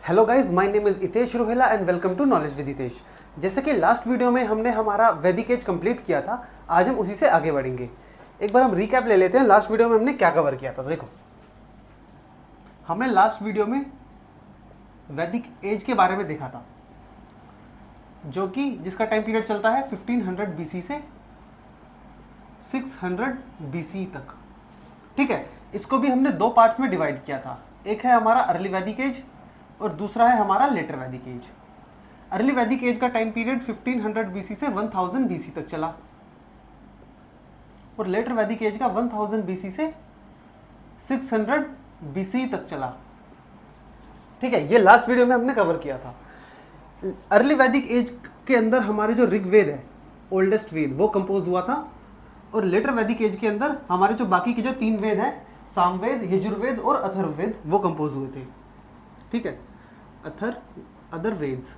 Hello guys, my name is Hitesh Rohela and welcome to knowledge with Hitesh. जैसे कि last video में हमने हमारा वैदिक एज कंप्लीट किया था, आज हम उसी से आगे बढ़ेंगे। एक बार हम रिकैप ले लेते हैं, लास्ट वीडियो में हमने क्या कवर किया था। देखो, हमने लास्ट वीडियो में वैदिक एज के बारे में देखा था, जो कि जिसका टाइम पीरियड चलता है 1500 BC से 600 BC तक। ठीक है, इसको भी हमने दो पार्ट्स में डिवाइड किया था। एक है हमारा अर्ली वैदिक एज और दूसरा है हमारा लेटर वैदिक एज। अर्ली वैदिक एज का टाइम पीरियड 1500 BC से 1000 BC तक चला और लेटर वैदिक एज का 1000 BC से 600 BC तक चला। ठीक है, ये लास्ट वीडियो में हमने कवर किया था। अर्ली वैदिक एज के अंदर हमारे जो ऋग्वेद है, ओल्डेस्ट वेद, वो कंपोज हुआ था और लेटर वैदिक एज के अंदर हमारे जो बाकी के जो 3 वेद हैं, सामवेद, यजुर्वेद और अथर्ववेद, वो कंपोज हुए थे। ठीक है, अदर वेद्स।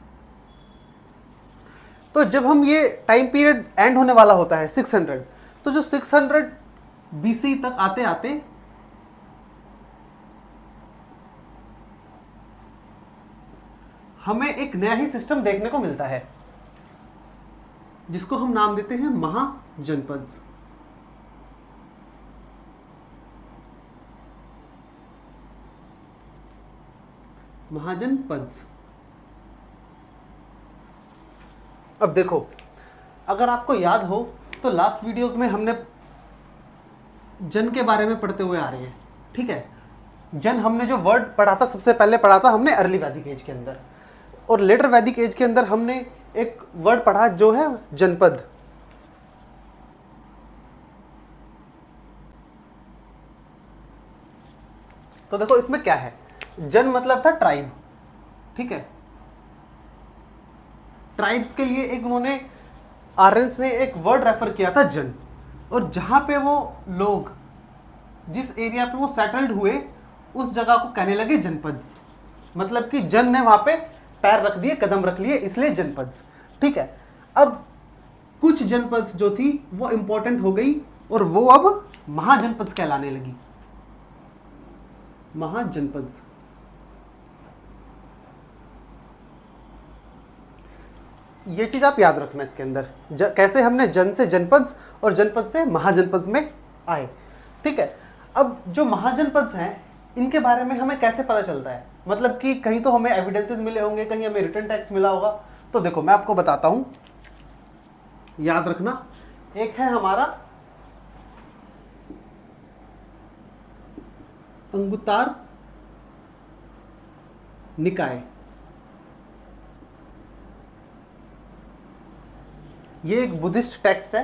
तो जब हम ये टाइम पीरियड एंड होने वाला होता है 600, तो जो 600 BC तक आते आते हमें एक नया ही सिस्टम देखने को मिलता है, जिसको हम नाम देते हैं महाजनपद। महाजनपद। अब देखो, अगर आपको याद हो तो लास्ट वीडियोस में हमने जन के बारे में पढ़ते हुए आ रहे हैं। ठीक है, जन हमने जो वर्ड पढ़ा था, सबसे पहले पढ़ा था हमने अर्ली वैदिक एज के अंदर, और लेटर वैदिक एज के अंदर हमने एक वर्ड पढ़ा जो है जनपद। तो देखो, इसमें क्या है, जन मतलब था ट्राइब। ठीक है, ट्राइब्स के लिए एक उन्होंने आर्यंस ने एक वर्ड रेफर किया था जन, और जहां पे वो लोग, जिस एरिया पे वो सेटल्ड हुए, उस जगह को कहने लगे जनपद। मतलब कि जन ने वहां पे पैर रख दिए, कदम रख लिए, इसलिए जनपद। ठीक है, अब कुछ जनपद जो थी वो इंपॉर्टेंट हो गई और वो अब महाजनपद कहलाने लगी। महाजनपद। ये चीज आप याद रखना इसके अंदर, कैसे हमने जन से जनपद और जनपद से महाजनपद में आए। ठीक है, अब जो महाजनपद हैं, इनके बारे में हमें कैसे पता चलता है? मतलब कि कहीं तो हमें एविडेंसेस मिले होंगे, कहीं हमें रिटन टेक्स्ट मिला होगा। तो देखो, मैं आपको बताता हूं, याद रखना। एक है हमारा अंगुत्तर निकाय। ये एक बुद्धिस्ट टेक्स्ट है।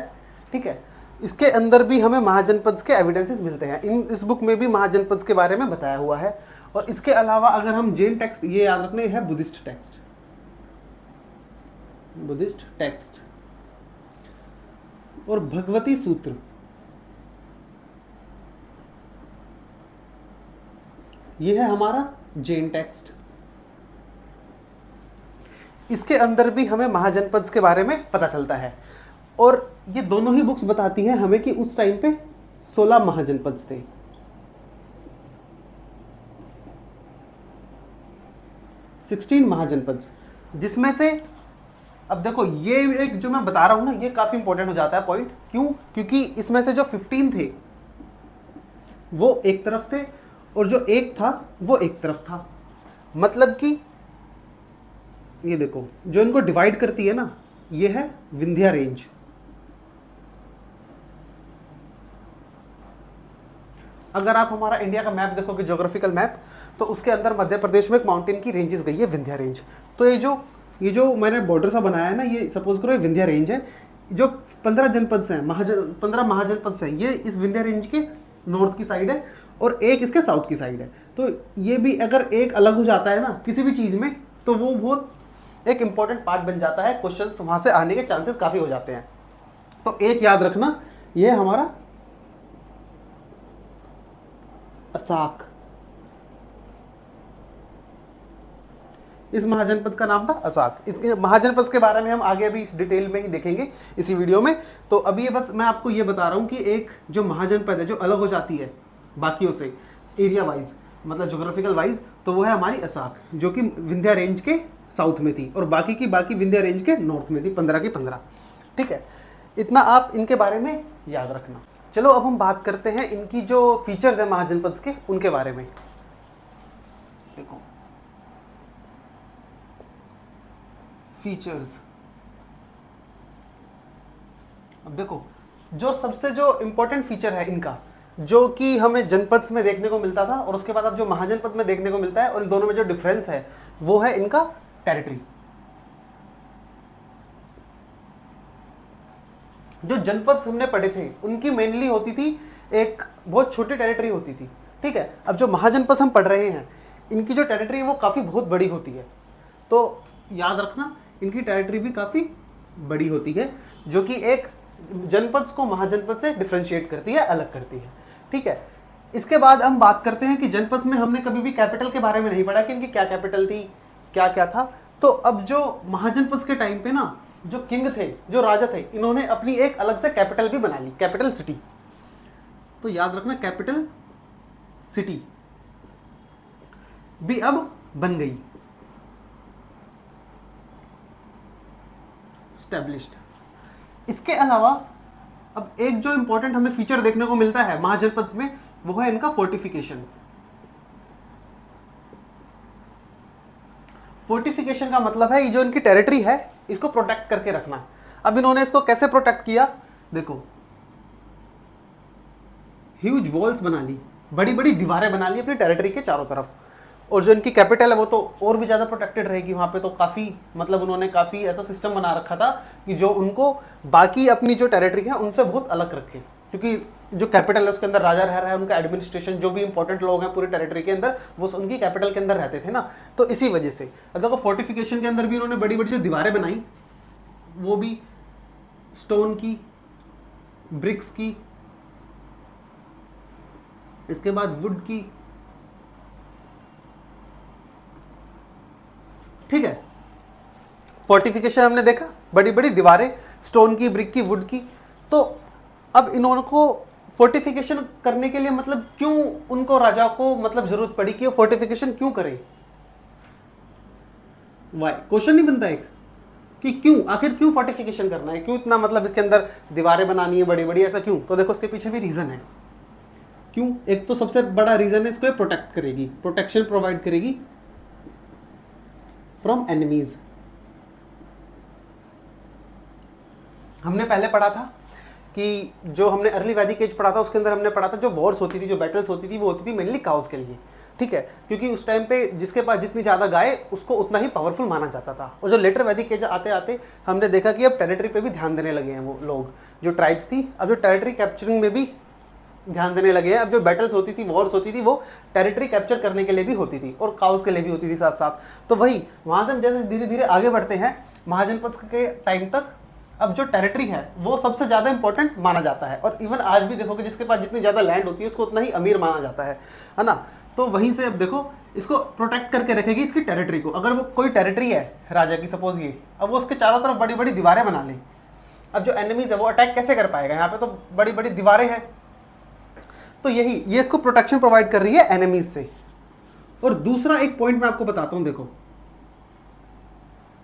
ठीक है, इसके अंदर भी हमें महाजनपद के एविडेंसेस मिलते हैं। इस बुक में भी महाजनपद के बारे में बताया हुआ है। और इसके अलावा अगर हम जैन टेक्स्ट, ये याद रखने है बुद्धिस्ट टेक्स्ट, बुद्धिस्ट टेक्स्ट और भगवती सूत्र, ये है हमारा जैन टेक्स्ट। इसके अंदर भी हमें महाजनपद के बारे में पता चलता है। और ये दोनों ही बुक्स बताती हैं हमें कि उस टाइम पे 16 महाजनपद थे। 16 महाजनपद, जिसमें से, अब देखो, ये एक जो मैं बता रहा हूं ना, ये काफी इंपॉर्टेंट हो जाता है पॉइंट। क्यों? क्योंकि इसमें से जो 15 थे वो एक तरफ थे और जो एक था वो एक तरफ था। मतलब कि ये देखो, जो इनको डिवाइड करती है ना, ये है विंध्या रेंज। अगर आप हमारा इंडिया का मैप देखोगे, ज्योग्राफिकल मैप, तो उसके अंदर मध्य प्रदेश में एक माउंटेन की रेंजेस गई है, विंध्या रेंज। तो ये जो मैंने बॉर्डर सा बनाया है ना, ये सपोज करो ये विंध्या रेंज है। जो 15 जनपद हैं, 15 महाजनपद हैं, ये इस विंध्या रेंज के नॉर्थ की साइड है और एक इसके साउथ की साइड है। तो ये भी अगर एक अलग हो जाता है ना किसी भी चीज़ में, तो वो बहुत एक इंपॉर्टेंट पार्ट बन जाता है। क्वेश्चंस वहां से आने के चांसेस काफ़ी हो जाते हैं। तो एक याद रखना, ये हमारा असाक, इस महाजनपद का नाम था असाक। इसके महाजनपद के बारे में हम आगे अभी इस डिटेल में ही देखेंगे इसी वीडियो में। तो अभी ये बस मैं आपको ये बता रहा हूँ कि एक जो महाजनपद है जो अलग हो जाती है बाकियों से एरिया वाइज, मतलब ज्योग्राफिकल वाइज, तो वो है हमारी असाक, जो कि विंध्या रेंज के साउथ में थी और बाकी की बाकी विंध्या रेंज के नॉर्थ में थी, 15 की 15। ठीक है, इतना आप इनके बारे में याद रखना। चलो अब हम बात करते हैं इनकी जो फीचर्स है महाजनपद के, उनके बारे में। देखो फीचर्स, अब देखो जो सबसे जो इंपॉर्टेंट फीचर है इनका, जो कि हमें जनपद में देखने को मिलता था और उसके बाद अब जो महाजनपद में देखने को मिलता है, और इन दोनों में जो डिफरेंस है वो है इनका टेरिटरी। जो जनपद हमने पढ़े थे उनकी मेनली होती थी एक बहुत छोटी टेरिटरी होती थी। ठीक है, अब जो महाजनपद हम पढ़ रहे हैं इनकी जो टेरिटरी है वो काफ़ी बहुत बड़ी होती है। तो याद रखना इनकी टेरिटरी भी काफ़ी बड़ी होती है, जो कि एक जनपद को महाजनपद से डिफ्रेंशिएट करती है, अलग करती है। ठीक है, इसके बाद हम बात करते हैं कि जनपद में हमने कभी भी कैपिटल के बारे में नहीं पढ़ा कि इनकी क्या कैपिटल थी, क्या क्या था। तो अब जो महाजनपद के टाइम पे ना जो किंग थे, जो राजा थे, इन्होंने अपनी एक अलग से कैपिटल भी बना ली, कैपिटल सिटी। तो याद रखना कैपिटल सिटी भी अब बन गई, स्टैब्लिश्ड। इसके अलावा अब एक जो इंपॉर्टेंट हमें फीचर देखने को मिलता है महाजनपद में, वो है इनका फोर्टिफिकेशन। फोर्टिफिकेशन का मतलब है ये जो इनकी टेरिटरी है इसको प्रोटेक्ट करके रखना। अब इन्होंने इसको कैसे प्रोटेक्ट किया, देखो ह्यूज वॉल्स बना ली, बड़ी बड़ी दीवारें बना ली अपनी टेरिटरी के चारों तरफ, और जो इनकी कैपिटल है वो तो और भी ज़्यादा प्रोटेक्टेड रहेगी वहाँ पे। तो काफ़ी मतलब उन्होंने काफ़ी ऐसा सिस्टम बना रखा था कि जो उनको बाकी अपनी जो टेरिटरी है उनसे बहुत अलग रखे, क्योंकि जो कैपिटल है उसके अंदर राजा रह रहा है, उनका एडमिनिस्ट्रेशन जो भी इंपॉर्टेंट लोग हैं पूरी टेरिटरी के अंदर वो उनकी कैपिटल के अंदर रहते थे ना। तो इसी वजह से अब देखो फोर्टिफिकेशन के अंदर भी उन्होंने बड़ी बड़ी जो दीवारें बनाई वो भी स्टोन की, ब्रिक्स की, इसके बाद वुड की। ठीक है, फोर्टिफिकेशन हमने देखा, बड़ी बड़ी दीवारें स्टोन की, ब्रिक की, वुड की। तो अब इन्होंने को फोर्टिफिकेशन करने के लिए मतलब क्यों उनको राजा को मतलब जरूरत पड़ी कि फोर्टिफिकेशन क्यों करे, वाई क्वेश्चन नहीं बनता एक कि क्यों, आखिर क्यों फोर्टिफिकेशन करना है, क्यों इतना मतलब इसके अंदर दीवारें बनानी है बड़ी बड़ी, ऐसा क्यों। तो देखो इसके पीछे भी रीजन है क्यों। एक तो सबसे बड़ा रीजन है इसको प्रोटेक्ट करेगी, प्रोटेक्शन प्रोवाइड करेगी फ्रॉम एनिमीज। हमने पहले पढ़ा था कि जो हमने अर्ली वैदिक एज पढ़ा था उसके अंदर हमने पढ़ा था जो वॉर्स होती थी, जो बैटल्स होती थी वो होती थी मेनली काउस के लिए। ठीक है, क्योंकि उस टाइम पे जिसके पास जितनी ज़्यादा गाय उसको उतना ही पावरफुल माना जाता था। और जो लेटर वैदिक एज आते आते हमने देखा कि अब टेरिटरी पे भी ध्यान देने लगे हैं वो लोग, जो ट्राइब्स थी अब जो टेरिटरी कैप्चरिंग में भी ध्यान देने लगे हैं। अब जो बैटल्स होती थी, वॉर्स होती थी, वो टेरिटरी कैप्चर करने के लिए भी होती थी और काउस के लिए भी होती थी साथ साथ। तो वही वहाँ से हम जैसे धीरे धीरे आगे बढ़ते हैं महाजनपद के टाइम तक, अब जो टेरिटरी है वो सबसे ज़्यादा इंपॉर्टेंट माना जाता है। और इवन आज भी देखोगे जिसके पास जितनी ज़्यादा लैंड होती है उसको उतना ही अमीर माना जाता है ना। तो वहीं से अब देखो इसको प्रोटेक्ट करके रखेगी इसकी टेरिटरी को। अगर वो कोई टेरिटरी है राजा की सपोज ये, अब वो उसके चारों तरफ बड़ी बड़ी दीवारें बना ले, अब जो एनिमीज है वो अटैक कैसे कर पाएगा, यहाँ पे तो बड़ी बड़ी दीवारें हैं। तो यही ये इसको प्रोटेक्शन प्रोवाइड कर रही है एनिमीज से। और दूसरा एक पॉइंट मैं आपको बताता हूं, देखो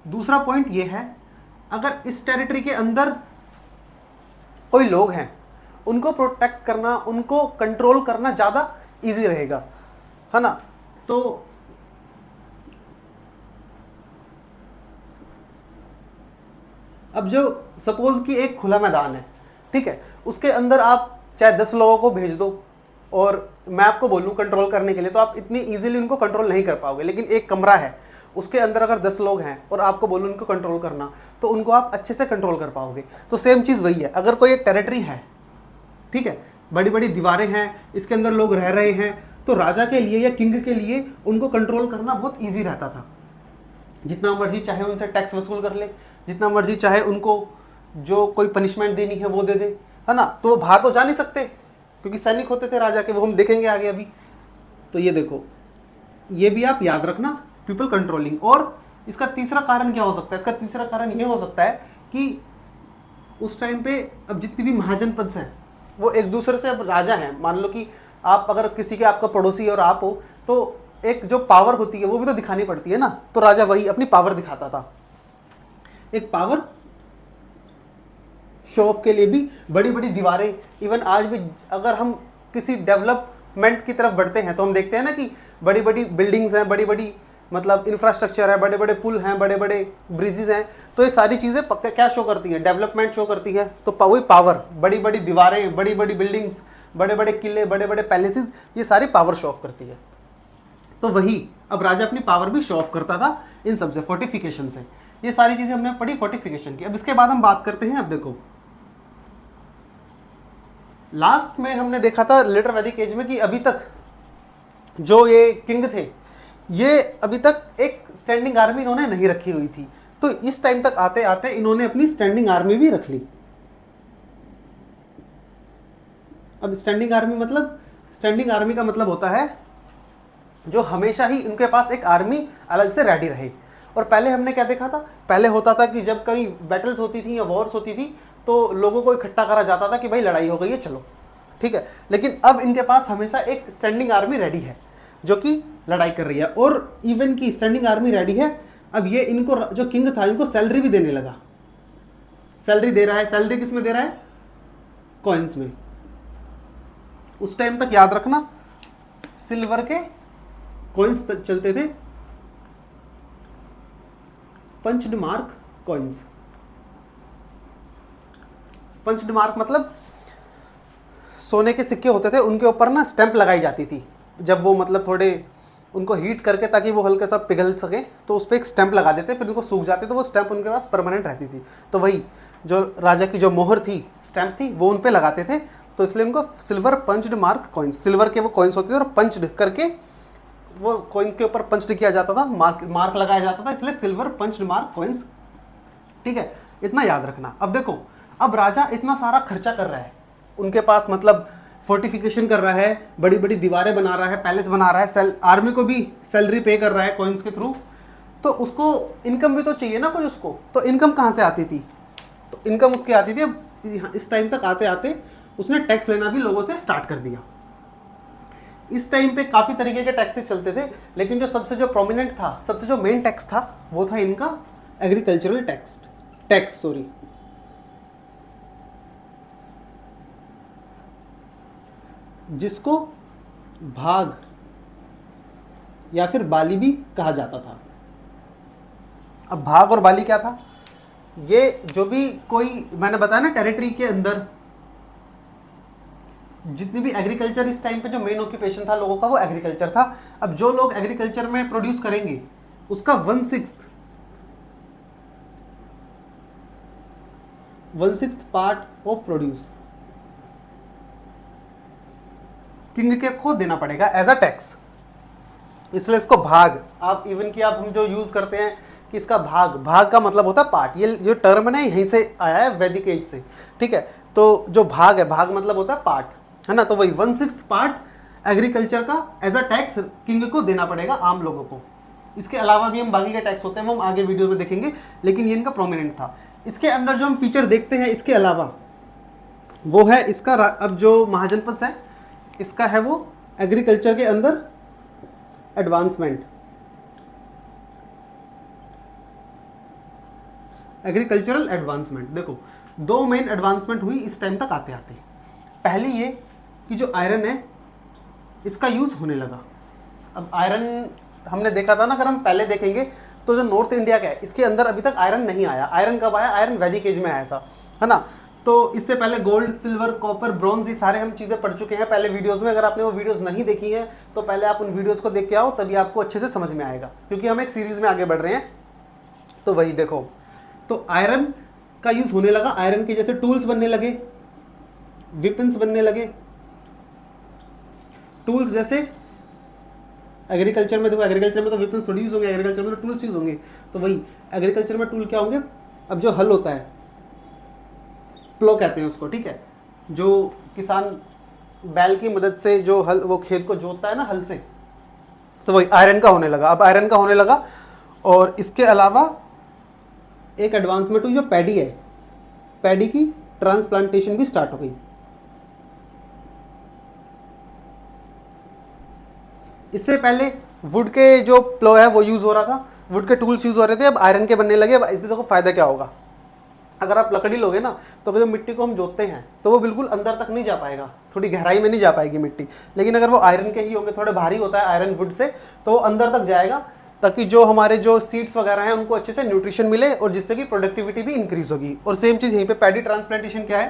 दूसरा पॉइंट ये है, अगर इस टेरिटरी के अंदर कोई लोग हैं उनको प्रोटेक्ट करना, उनको कंट्रोल करना ज्यादा इजी रहेगा, है ना। तो अब जो सपोज कि एक खुला मैदान है, ठीक है, उसके अंदर आप चाहे 10 लोगों को भेज दो और मैं आपको बोलूं कंट्रोल करने के लिए, तो आप इतनी इजीली उनको कंट्रोल नहीं कर पाओगे। लेकिन एक कमरा है उसके अंदर अगर 10 लोग हैं और आपको बोलूं उनको कंट्रोल करना, तो उनको आप अच्छे से कंट्रोल कर पाओगे। तो सेम चीज़ वही है, अगर कोई एक टेरिटरी है, ठीक है, बड़ी बड़ी दीवारें हैं, इसके अंदर लोग रह रहे हैं, तो राजा के लिए या किंग के लिए उनको कंट्रोल करना बहुत ईजी रहता था। जितना मर्जी चाहे उनसे टैक्स वसूल कर ले, जितना मर्जी चाहे उनको जो कोई पनिशमेंट देनी है वो दे दे, है ना। तो वो बाहर तो जा नहीं सकते क्योंकि सैनिक होते थे राजा के, वो हम देखेंगे आगे अभी। तो ये देखो, ये भी आप याद रखना, पीपल कंट्रोलिंग। और इसका तीसरा कारण क्या हो सकता है, इसका तीसरा कारण ये हो सकता है कि उस टाइम पे अब जितनी भी महाजनपद हैं वो एक दूसरे से अब राजा हैं। मान लो कि आप अगर किसी के आपका पड़ोसी और आप हो, तो एक जो पावर होती है वो भी तो दिखानी पड़ती है ना, तो राजा वही अपनी पावर दिखाता था। एक पावर शो ऑफ के लिए भी बड़ी बड़ी दीवारें, इवन आज भी अगर हम किसी डेवलपमेंट की तरफ बढ़ते हैं तो हम देखते हैं ना कि बड़ी बड़ी बिल्डिंग्स हैं, बड़ी बड़ी मतलब इंफ्रास्ट्रक्चर है, बड़े बड़े पुल हैं, बड़े बड़े ब्रिजेस हैं, तो ये सारी चीज़ें क्या शो करती हैं, डेवलपमेंट शो करती है। तो वही पावर, बड़ी बड़ी दीवारें, बड़ी बड़ी बिल्डिंग्स, बड़े बड़े किले, बड़े बड़े पैलेसेस, ये सारी पावर शो ऑफ करती है। तो वही अब राजा अपनी पावर भी शो ऑफ करता था इन सबसे, फोर्टिफिकेशन से। ये सारी चीज़ें हमने पढ़ी फोर्टिफिकेशन की। अब इसके बाद हम बात करते हैं, अब देखो लास्ट में हमने देखा था लेटर वैदिक एज में कि अभी तक जो ये किंग थे, ये अभी तक एक स्टैंडिंग आर्मी इन्होंने नहीं रखी हुई थी। तो इस टाइम तक आते आते इन्होंने अपनी स्टैंडिंग आर्मी भी रख ली। अब स्टैंडिंग आर्मी मतलब, स्टैंडिंग आर्मी का मतलब होता है जो हमेशा ही उनके पास एक आर्मी अलग से रेडी रहे। और पहले हमने क्या देखा था, पहले होता था कि जब कहीं बैटल्स होती थी या वॉर्स होती थी तो लोगों को इकट्ठा करा जाता था कि भाई लड़ाई हो गई है चलो, ठीक है। लेकिन अब इनके पास हमेशा एक स्टैंडिंग आर्मी रेडी है जो कि लड़ाई कर रही है। और इवन की स्टैंडिंग आर्मी रेडी है, अब ये इनको जो किंग था इनको सैलरी भी देने लगा। सैलरी दे रहा है, सैलरी किस में दे रहा है, कॉइन्स में। उस टाइम तक याद रखना सिल्वर के कॉइन्स चलते थे, punched mark coins. Punched mark मतलब सोने के सिक्के होते थे, उनके ऊपर ना स्टैंप लगाई जाती थी। जब वो मतलब थोड़े उनको हीट करके ताकि वो हल्का सा पिघल सके तो उस पर एक स्टैंप लगा देते, फिर उनको सूख जाते तो वो स्टैंप उनके पास परमानेंट रहती थी। तो वही जो राजा की जो मोहर थी, स्टैंप थी, वो उन पे लगाते थे। तो इसलिए उनको silver punched mark coins, silver के वो कॉइन्स होते थे और पंच्ड करके वो कॉइन्स के ऊपर पंच्ड किया जाता था, मार्क लगाया जाता था, इसलिए सिल्वर पंच्ड मार्क कॉइन्स, ठीक है। इतना याद रखना। अब देखो, अब राजा इतना सारा खर्चा कर रहा है, उनके पास मतलब फोर्टिफिकेशन कर रहा है, बड़ी बड़ी दीवारें बना रहा है, पैलेस बना रहा है, आर्मी को भी सैलरी पे कर रहा है कॉइन्स के थ्रू, तो उसको इनकम भी तो चाहिए ना कुछ उसको। तो इनकम कहाँ से आती थी, तो इनकम उसकी आती थी। अब इस टाइम तक आते आते उसने टैक्स लेना भी लोगों से स्टार्ट कर दिया। इस टाइम पे काफ़ी तरीके के टैक्सेस चलते थे, लेकिन जो सबसे जो प्रोमिनेंट था, सबसे जो मेन टैक्स था, वो था इनका एग्रीकल्चरल टैक्स सॉरी। जिसको भाग या फिर बाली भी कहा जाता था। अब भाग और बाली क्या था, ये जो भी कोई मैंने बताया ना टेरिटरी के अंदर जितनी भी एग्रीकल्चर, इस टाइम पे जो मेन ऑक्यूपेशन था लोगों का वो एग्रीकल्चर था। अब जो लोग एग्रीकल्चर में प्रोड्यूस करेंगे उसका 1/6 पार्ट ऑफ प्रोड्यूस किंग के को देना पड़ेगा एज अ टैक्स। इसलिए इसको भाग, आप इवन की आप हम जो यूज करते हैं कि इसका भाग का मतलब होता है पार्ट। ये जो टर्म है यहीं से आया है वैदिक एज से, ठीक है। तो जो भाग है, भाग मतलब होता है पार्ट, है ना। तो वही 1/6 पार्ट एग्रीकल्चर का एज अ टैक्स किंग को देना पड़ेगा आम लोगों को। इसके अलावा भी हम बाकी के टैक्स होते हैं वो हम आगे वीडियो में देखेंगे, लेकिन ये इनका प्रोमिनेंट था। इसके अंदर जो हम फीचर देखते हैं इसके अलावा वो है इसका, अब जो महाजनपद है इसका है वो एग्रीकल्चर के अंदर एडवांसमेंट। एग्रीकल्चरल एडवांसमेंट, देखो दो मेन एडवांसमेंट हुई इस टाइम तक आते आते। पहली ये कि जो आयरन है इसका यूज़ होने लगा। अब आयरन हमने देखा था ना, अगर हम पहले देखेंगे तो जो नॉर्थ इंडिया का है इसके अंदर अभी तक आयरन नहीं आया। आयरन कब आया, आयरन वैदिक एज में आया था, है ना। तो इससे पहले गोल्ड, सिल्वर, कॉपर, ब्रॉन्ज, ये सारे हम चीज़ें पढ़ चुके हैं पहले वीडियोस में। अगर आपने वो वीडियोस नहीं देखी हैं तो पहले आप उन वीडियोस को देख के आओ, तभी आपको अच्छे से समझ में आएगा, क्योंकि हम एक सीरीज में आगे बढ़ रहे हैं। तो वही देखो, तो आयरन का यूज़ होने लगा, आयरन के जैसे टूल्स बनने लगे, वेपन्स बनने लगे। टूल्स जैसे एग्रीकल्चर में, देखो एग्रीकल्चर में तो वेपन्स थोड़ी यूज़ होंगे, एग्रीकल्चर में तो टूल्स यूज़ होंगे। तो वही एग्रीकल्चर में टूल क्या होंगे, अब जो हल होता है, प्लो कहते हैं उसको, ठीक है। जो किसान बैल की मदद से जो हल, वो खेत को जोतता है ना हल से, तो वही आयरन का होने लगा। अब आयरन का होने लगा। और इसके अलावा एक एडवांसमेंट हुई जो पैडी है, पैडी की ट्रांसप्लांटेशन भी स्टार्ट हो गई। इससे पहले वुड के जो प्लो है वो यूज़ हो रहा था, वुड के टूल्स यूज़ हो रहे थे, अब आयरन के बनने लगे। अब इससे देखो फ़ायदा क्या होगा, अगर आप लकड़ी लोगे ना तो जो मिट्टी को हम जोतते हैं तो वो बिल्कुल अंदर तक नहीं जा पाएगा, थोड़ी गहराई में नहीं जा पाएगी मिट्टी। लेकिन अगर वो आयरन के ही होंगे, थोड़े भारी होता है आयरन वुड से, तो वो अंदर तक जाएगा, ताकि जो हमारे जो सीड्स वगैरह हैं उनको अच्छे से न्यूट्रिशन मिले और जिससे कि प्रोडक्टिविटी भी इंक्रीज होगी। और सेम चीज़ यहीं पे पैडी ट्रांसप्लांटेशन क्या है,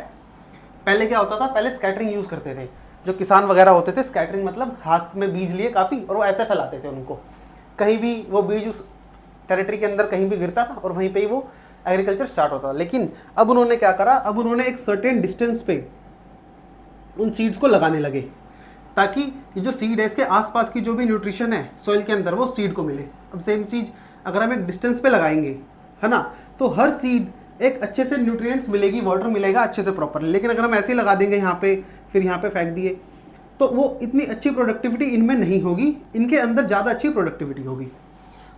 पहले क्या होता था, पहले स्कैटरिंग यूज़ करते थे जो किसान वगैरह होते थे। स्कैटरिंग मतलब हाथ में बीज लिए काफ़ी और वो ऐसे फैलाते थे उनको, कहीं भी वो बीज उस टेरिटरी के अंदर कहीं भी गिरता था और वहीं पे ही वो एग्रीकल्चर स्टार्ट होता था। लेकिन अब उन्होंने क्या करा, अब उन्होंने एक सर्टेन डिस्टेंस पे उन सीड्स को लगाने लगे, ताकि ये जो सीड है इसके आसपास की जो भी न्यूट्रिशन है सॉइल के अंदर वो सीड को मिले। अब सेम चीज़ अगर हम एक डिस्टेंस पे लगाएंगे, है ना, तो हर सीड एक अच्छे से न्यूट्रिएंट्स मिलेगी, वाटर मिलेगा अच्छे से प्रॉपरली। लेकिन अगर हम ऐसे ही लगा देंगे यहाँ पे, फिर यहाँ पे फेंक दिए, तो वो इतनी अच्छी प्रोडक्टिविटी इनमें नहीं होगी, इनके अंदर ज़्यादा अच्छी प्रोडक्टिविटी होगी।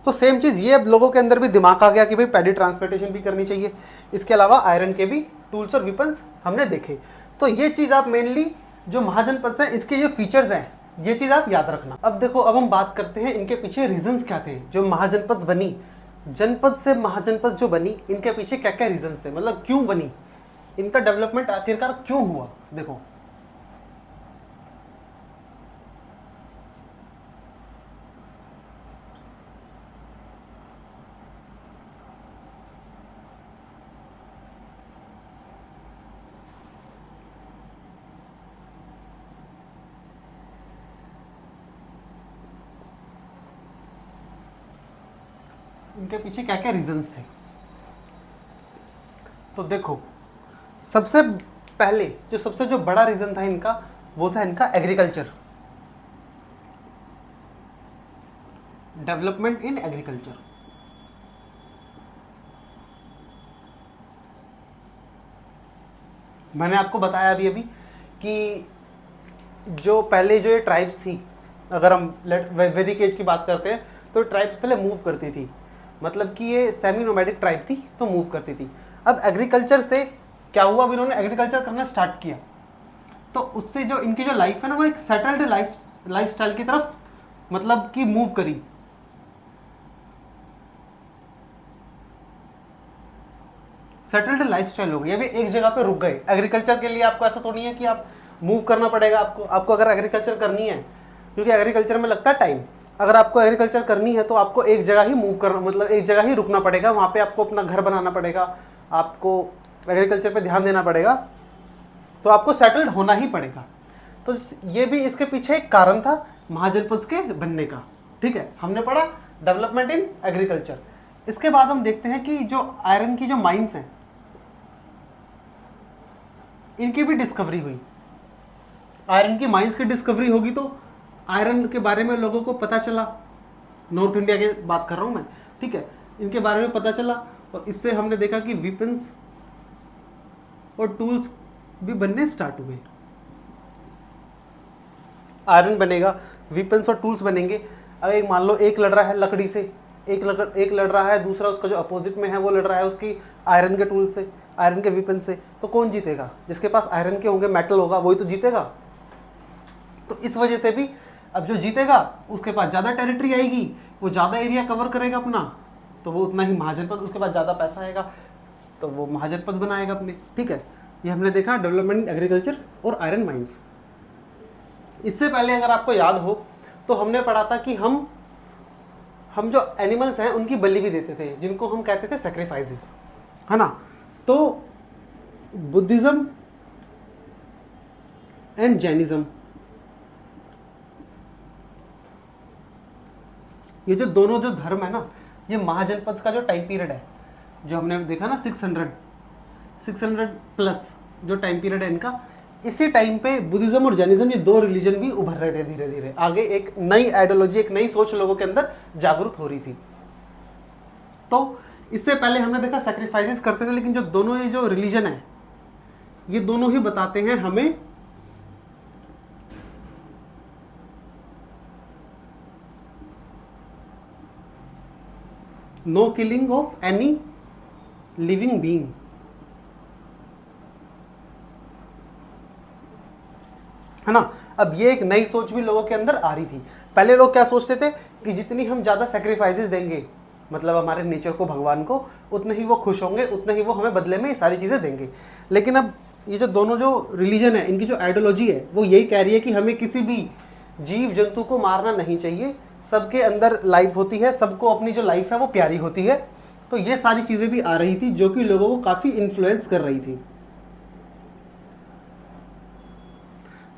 तो सेम चीज़ ये अब लोगों के अंदर भी दिमाग आ गया कि भाई पैडी ट्रांसप्लांटेशन भी करनी चाहिए। इसके अलावा आयरन के भी टूल्स और विपन्स हमने देखे। तो ये चीज़ आप मेनली जो महाजनपद हैं इसके ये फीचर्स हैं, ये चीज़ आप याद रखना। अब देखो, अब हम बात करते हैं इनके पीछे रीजंस क्या थे जो महाजनपद बनी, जनपद से महाजनपद जो बनी, इनके पीछे क्या क्या रीजंस थे, मतलब क्यों बनी, इनका डेवलपमेंट आखिरकार क्यों हुआ। देखो, इनके पीछे क्या क्या रीजंस थे। तो देखो, सबसे पहले जो सबसे जो बड़ा रीजन था इनका, वो था इनका एग्रीकल्चर, डेवलपमेंट इन एग्रीकल्चर। मैंने आपको बताया अभी अभी कि जो पहले जो ये ट्राइब्स थी, अगर हम वैदिक एज की बात करते हैं तो ट्राइब्स पहले मूव करती थी, मतलब कि ये सेमी नोमैडिक ट्राइब थी तो मूव करती थी। अब एग्रीकल्चर से क्या हुआ, अब इन्होंने एग्रीकल्चर करना स्टार्ट किया, तो उससे जो इनकी जो लाइफ है ना वो एक सेटल्ड लाइफ स्टाइल की तरफ मतलब कि मूव करी। सेटल्ड लाइफ स्टाइल हो गई, अभी एक जगह पे रुक गए। एग्रीकल्चर के लिए आपको ऐसा तो नहीं है कि आप मूव करना पड़ेगा आपको अगर एग्रीकल्चर करनी है, क्योंकि एग्रीकल्चर में लगता है टाइम। अगर आपको एग्रीकल्चर करनी है तो आपको एक जगह ही मूव करना, मतलब एक जगह ही रुकना पड़ेगा, वहाँ पे आपको अपना घर बनाना पड़ेगा, आपको एग्रीकल्चर पे ध्यान देना पड़ेगा, तो आपको सेटल्ड होना ही पड़ेगा। तो ये भी इसके पीछे एक कारण था महाजनपद के बनने का। ठीक है, हमने पढ़ा डेवलपमेंट इन एग्रीकल्चर। इसके बाद हम देखते हैं कि जो आयरन की जो माइंस हैं इनकी भी डिस्कवरी हुई। आयरन की माइंस की डिस्कवरी होगी तो आयरन के बारे में लोगों को पता चला, नॉर्थ इंडिया की बात कर रहा हूँ मैं, ठीक है, इनके बारे में पता चला, और इससे हमने देखा कि वेपन्स और टूल्स भी बनने स्टार्ट हुए। आयरन बनेगा, वेपन्स और टूल्स बनेंगे। अगर एक मान लो एक लड़ रहा है लकड़ी से, एक लड़ रहा है, दूसरा उसका जो अपोजिट में है वो लड़ रहा है उसकी आयरन के टूल से, आयरन के वेपन से, तो कौन जीतेगा? जिसके पास आयरन के होंगे, मेटल होगा, वही तो जीतेगा। तो इस वजह से भी अब जो जीतेगा उसके पास ज़्यादा टेरिटरी आएगी, वो ज़्यादा एरिया कवर करेगा अपना, तो वो उतना ही महाजनपद, उसके पास ज़्यादा पैसा आएगा तो वो महाजनपद बनाएगा अपने। ठीक है, ये हमने देखा डेवलपमेंट एग्रीकल्चर और आयरन माइंस। इससे पहले अगर आपको याद हो तो हमने पढ़ा था कि हम जो एनिमल्स हैं उनकी बलि भी देते थे, जिनको हम कहते थे सेक्रीफाइसेस, है ना। तो बुद्धिज्म एंड जैनिज्म, ये जो दोनों जो धर्म है ना, ये महाजनपद का जो टाइम पीरियड है, जो हमने देखा ना 600 प्लस जो टाइम पीरियड है इनका, इसी टाइम पे बुद्धिज्म और जैनिज्म, ये दो रिलीजन भी उभर रहे थे धीरे धीरे आगे। एक नई आइडियोलॉजी, एक नई सोच लोगों के अंदर जागरूक हो रही थी। तो इससे पहले हमने देखा सैक्रिफाइसेस करते थे, लेकिन जो दोनों ये जो रिलीजन है ये दोनों ही बताते हैं हमें no killing of any living being. है ना। अब ये एक नई सोच भी लोगों के अंदर आ रही थी। पहले लोग क्या सोचते थे कि जितनी हम ज़्यादा सेक्रीफाइसेस देंगे मतलब हमारे नेचर को, भगवान को, उतने ही वो खुश होंगे, उतने ही वो हमें बदले में ये सारी चीज़ें देंगे। लेकिन अब ये जो दोनों जो रिलीजन है, इनकी जो आइडियोलॉजी है वो यही कह रही है कि हमें किसी भी जीव जंतु को मारना नहीं चाहिए, सबके अंदर लाइफ होती है, सबको अपनी जो लाइफ है वो प्यारी होती है। तो ये सारी चीज़ें भी आ रही थी जो कि लोगों को काफ़ी इन्फ्लुएंस कर रही थी।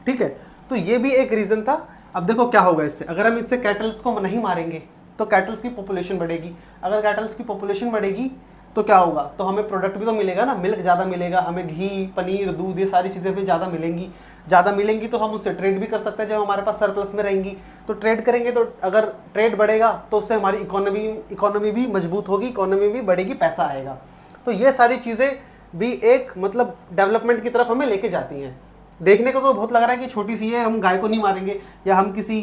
ठीक है, तो ये भी एक रीज़न था। अब देखो क्या होगा इससे, अगर हम इससे कैटल्स को नहीं मारेंगे तो कैटल्स की पॉपुलेशन बढ़ेगी। अगर कैटल्स की पॉपुलेशन बढ़ेगी तो क्या होगा, तो हमें प्रोडक्ट भी तो मिलेगा ना, मिल्क ज़्यादा मिलेगा, हमें घी, पनीर, दूध, ये सारी चीज़ें भी ज़्यादा मिलेंगी तो हम उससे ट्रेड भी कर सकते हैं जब हमारे पास सरप्लस में रहेंगी। तो ट्रेड करेंगे, तो अगर ट्रेड बढ़ेगा तो उससे हमारी इकोनॉमी भी मजबूत होगी, इकोनॉमी भी बढ़ेगी, पैसा आएगा। तो ये सारी चीज़ें भी एक मतलब डेवलपमेंट की तरफ हमें लेके जाती हैं। देखने को तो बहुत लग रहा है कि छोटी सी है, हम गाय को नहीं मारेंगे या हम किसी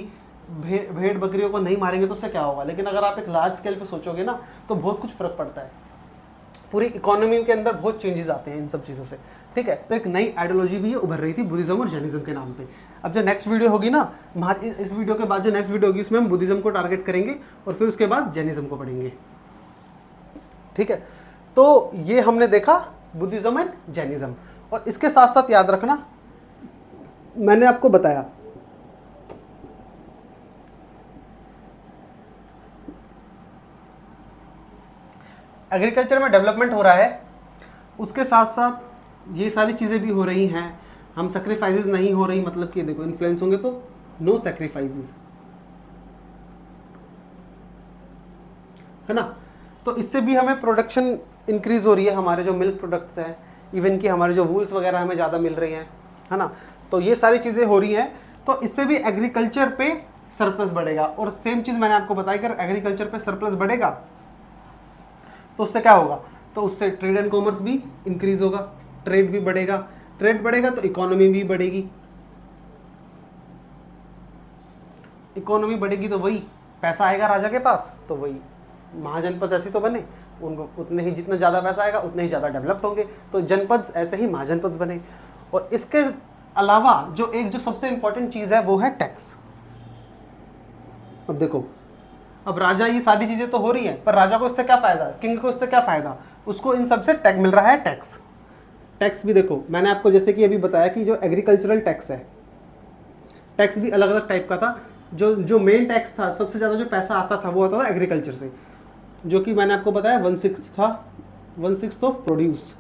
भेड़ बकरियों को नहीं मारेंगे तो उससे क्या होगा, लेकिन अगर आप एक लार्ज स्केल पे सोचोगे ना तो बहुत कुछ फर्क पड़ता है, पूरी इकोनॉमी के अंदर बहुत चेंजेस आते हैं इन सब चीज़ों से। ठीक है, तो एक नई आइडियोलॉजी भी उभर रही थी बुद्धिज्म और जैनिज्म के नाम पे। अब जो नेक्स्ट वीडियो होगी ना, इस वीडियो के बाद जो नेक्स्ट वीडियो होगी उसमें हम बुद्धिज्म को टारगेट करेंगे और फिर उसके बाद जैनिज्म को पढ़ेंगे। ठीक है, तो ये हमने देखा बुद्धिज्म एंड जैनिज्म। और इसके साथ साथ याद रखना, मैंने आपको बताया एग्रीकल्चर में डेवलपमेंट हो रहा है, उसके साथ साथ ये सारी चीज़ें भी हो रही हैं। हम सेक्रीफाइसेस नहीं हो रही, मतलब कि देखो इन्फ्लुएंस होंगे तो नो सेक्रीफाइसेस, है ना। तो इससे भी हमें प्रोडक्शन इंक्रीज हो रही है, हमारे जो मिल्क प्रोडक्ट्स हैं, इवन कि हमारे जो वूल्स वगैरह हमें ज़्यादा मिल रही हैं, है ना। तो ये सारी चीज़ें हो रही हैं, तो इससे भी एग्रीकल्चर पे सरप्लस बढ़ेगा। और सेम चीज़ मैंने आपको बताई कि एग्रीकल्चर पे सरप्लस बढ़ेगा तो उससे क्या होगा, तो उससे ट्रेड एंड कॉमर्स भी इंक्रीज होगा, ट्रेड भी बढ़ेगा, ट्रेड बढ़ेगा तो इकोनॉमी भी बढ़ेगी, इकोनॉमी बढ़ेगी तो वही पैसा आएगा राजा के पास, तो वही महाजनपद ऐसे तो बने, उनको उतने ही जितना ज़्यादा पैसा आएगा उतने ही ज़्यादा डेवलप्ड होंगे, तो जनपद ऐसे ही महाजनपद बने। और इसके अलावा जो सबसे इंपॉर्टेंट चीज़ है वो है टैक्स। अब देखो, अब राजा, ये सारी चीज़ें तो हो रही हैं, पर राजा को इससे क्या फ़ायदा, किंग को इससे क्या फ़ायदा, उसको इन सबसे टैक्स मिल रहा है, टैक्स। टैक्स भी देखो, मैंने आपको जैसे कि अभी बताया कि जो एग्रीकल्चरल टैक्स है, टैक्स भी अलग अलग टाइप का था। जो मेन टैक्स था, सबसे ज़्यादा जो पैसा आता था वो आता था एग्रीकल्चर से, जो कि मैंने आपको बताया 1/6 था, 1/6 ऑफ प्रोड्यूस।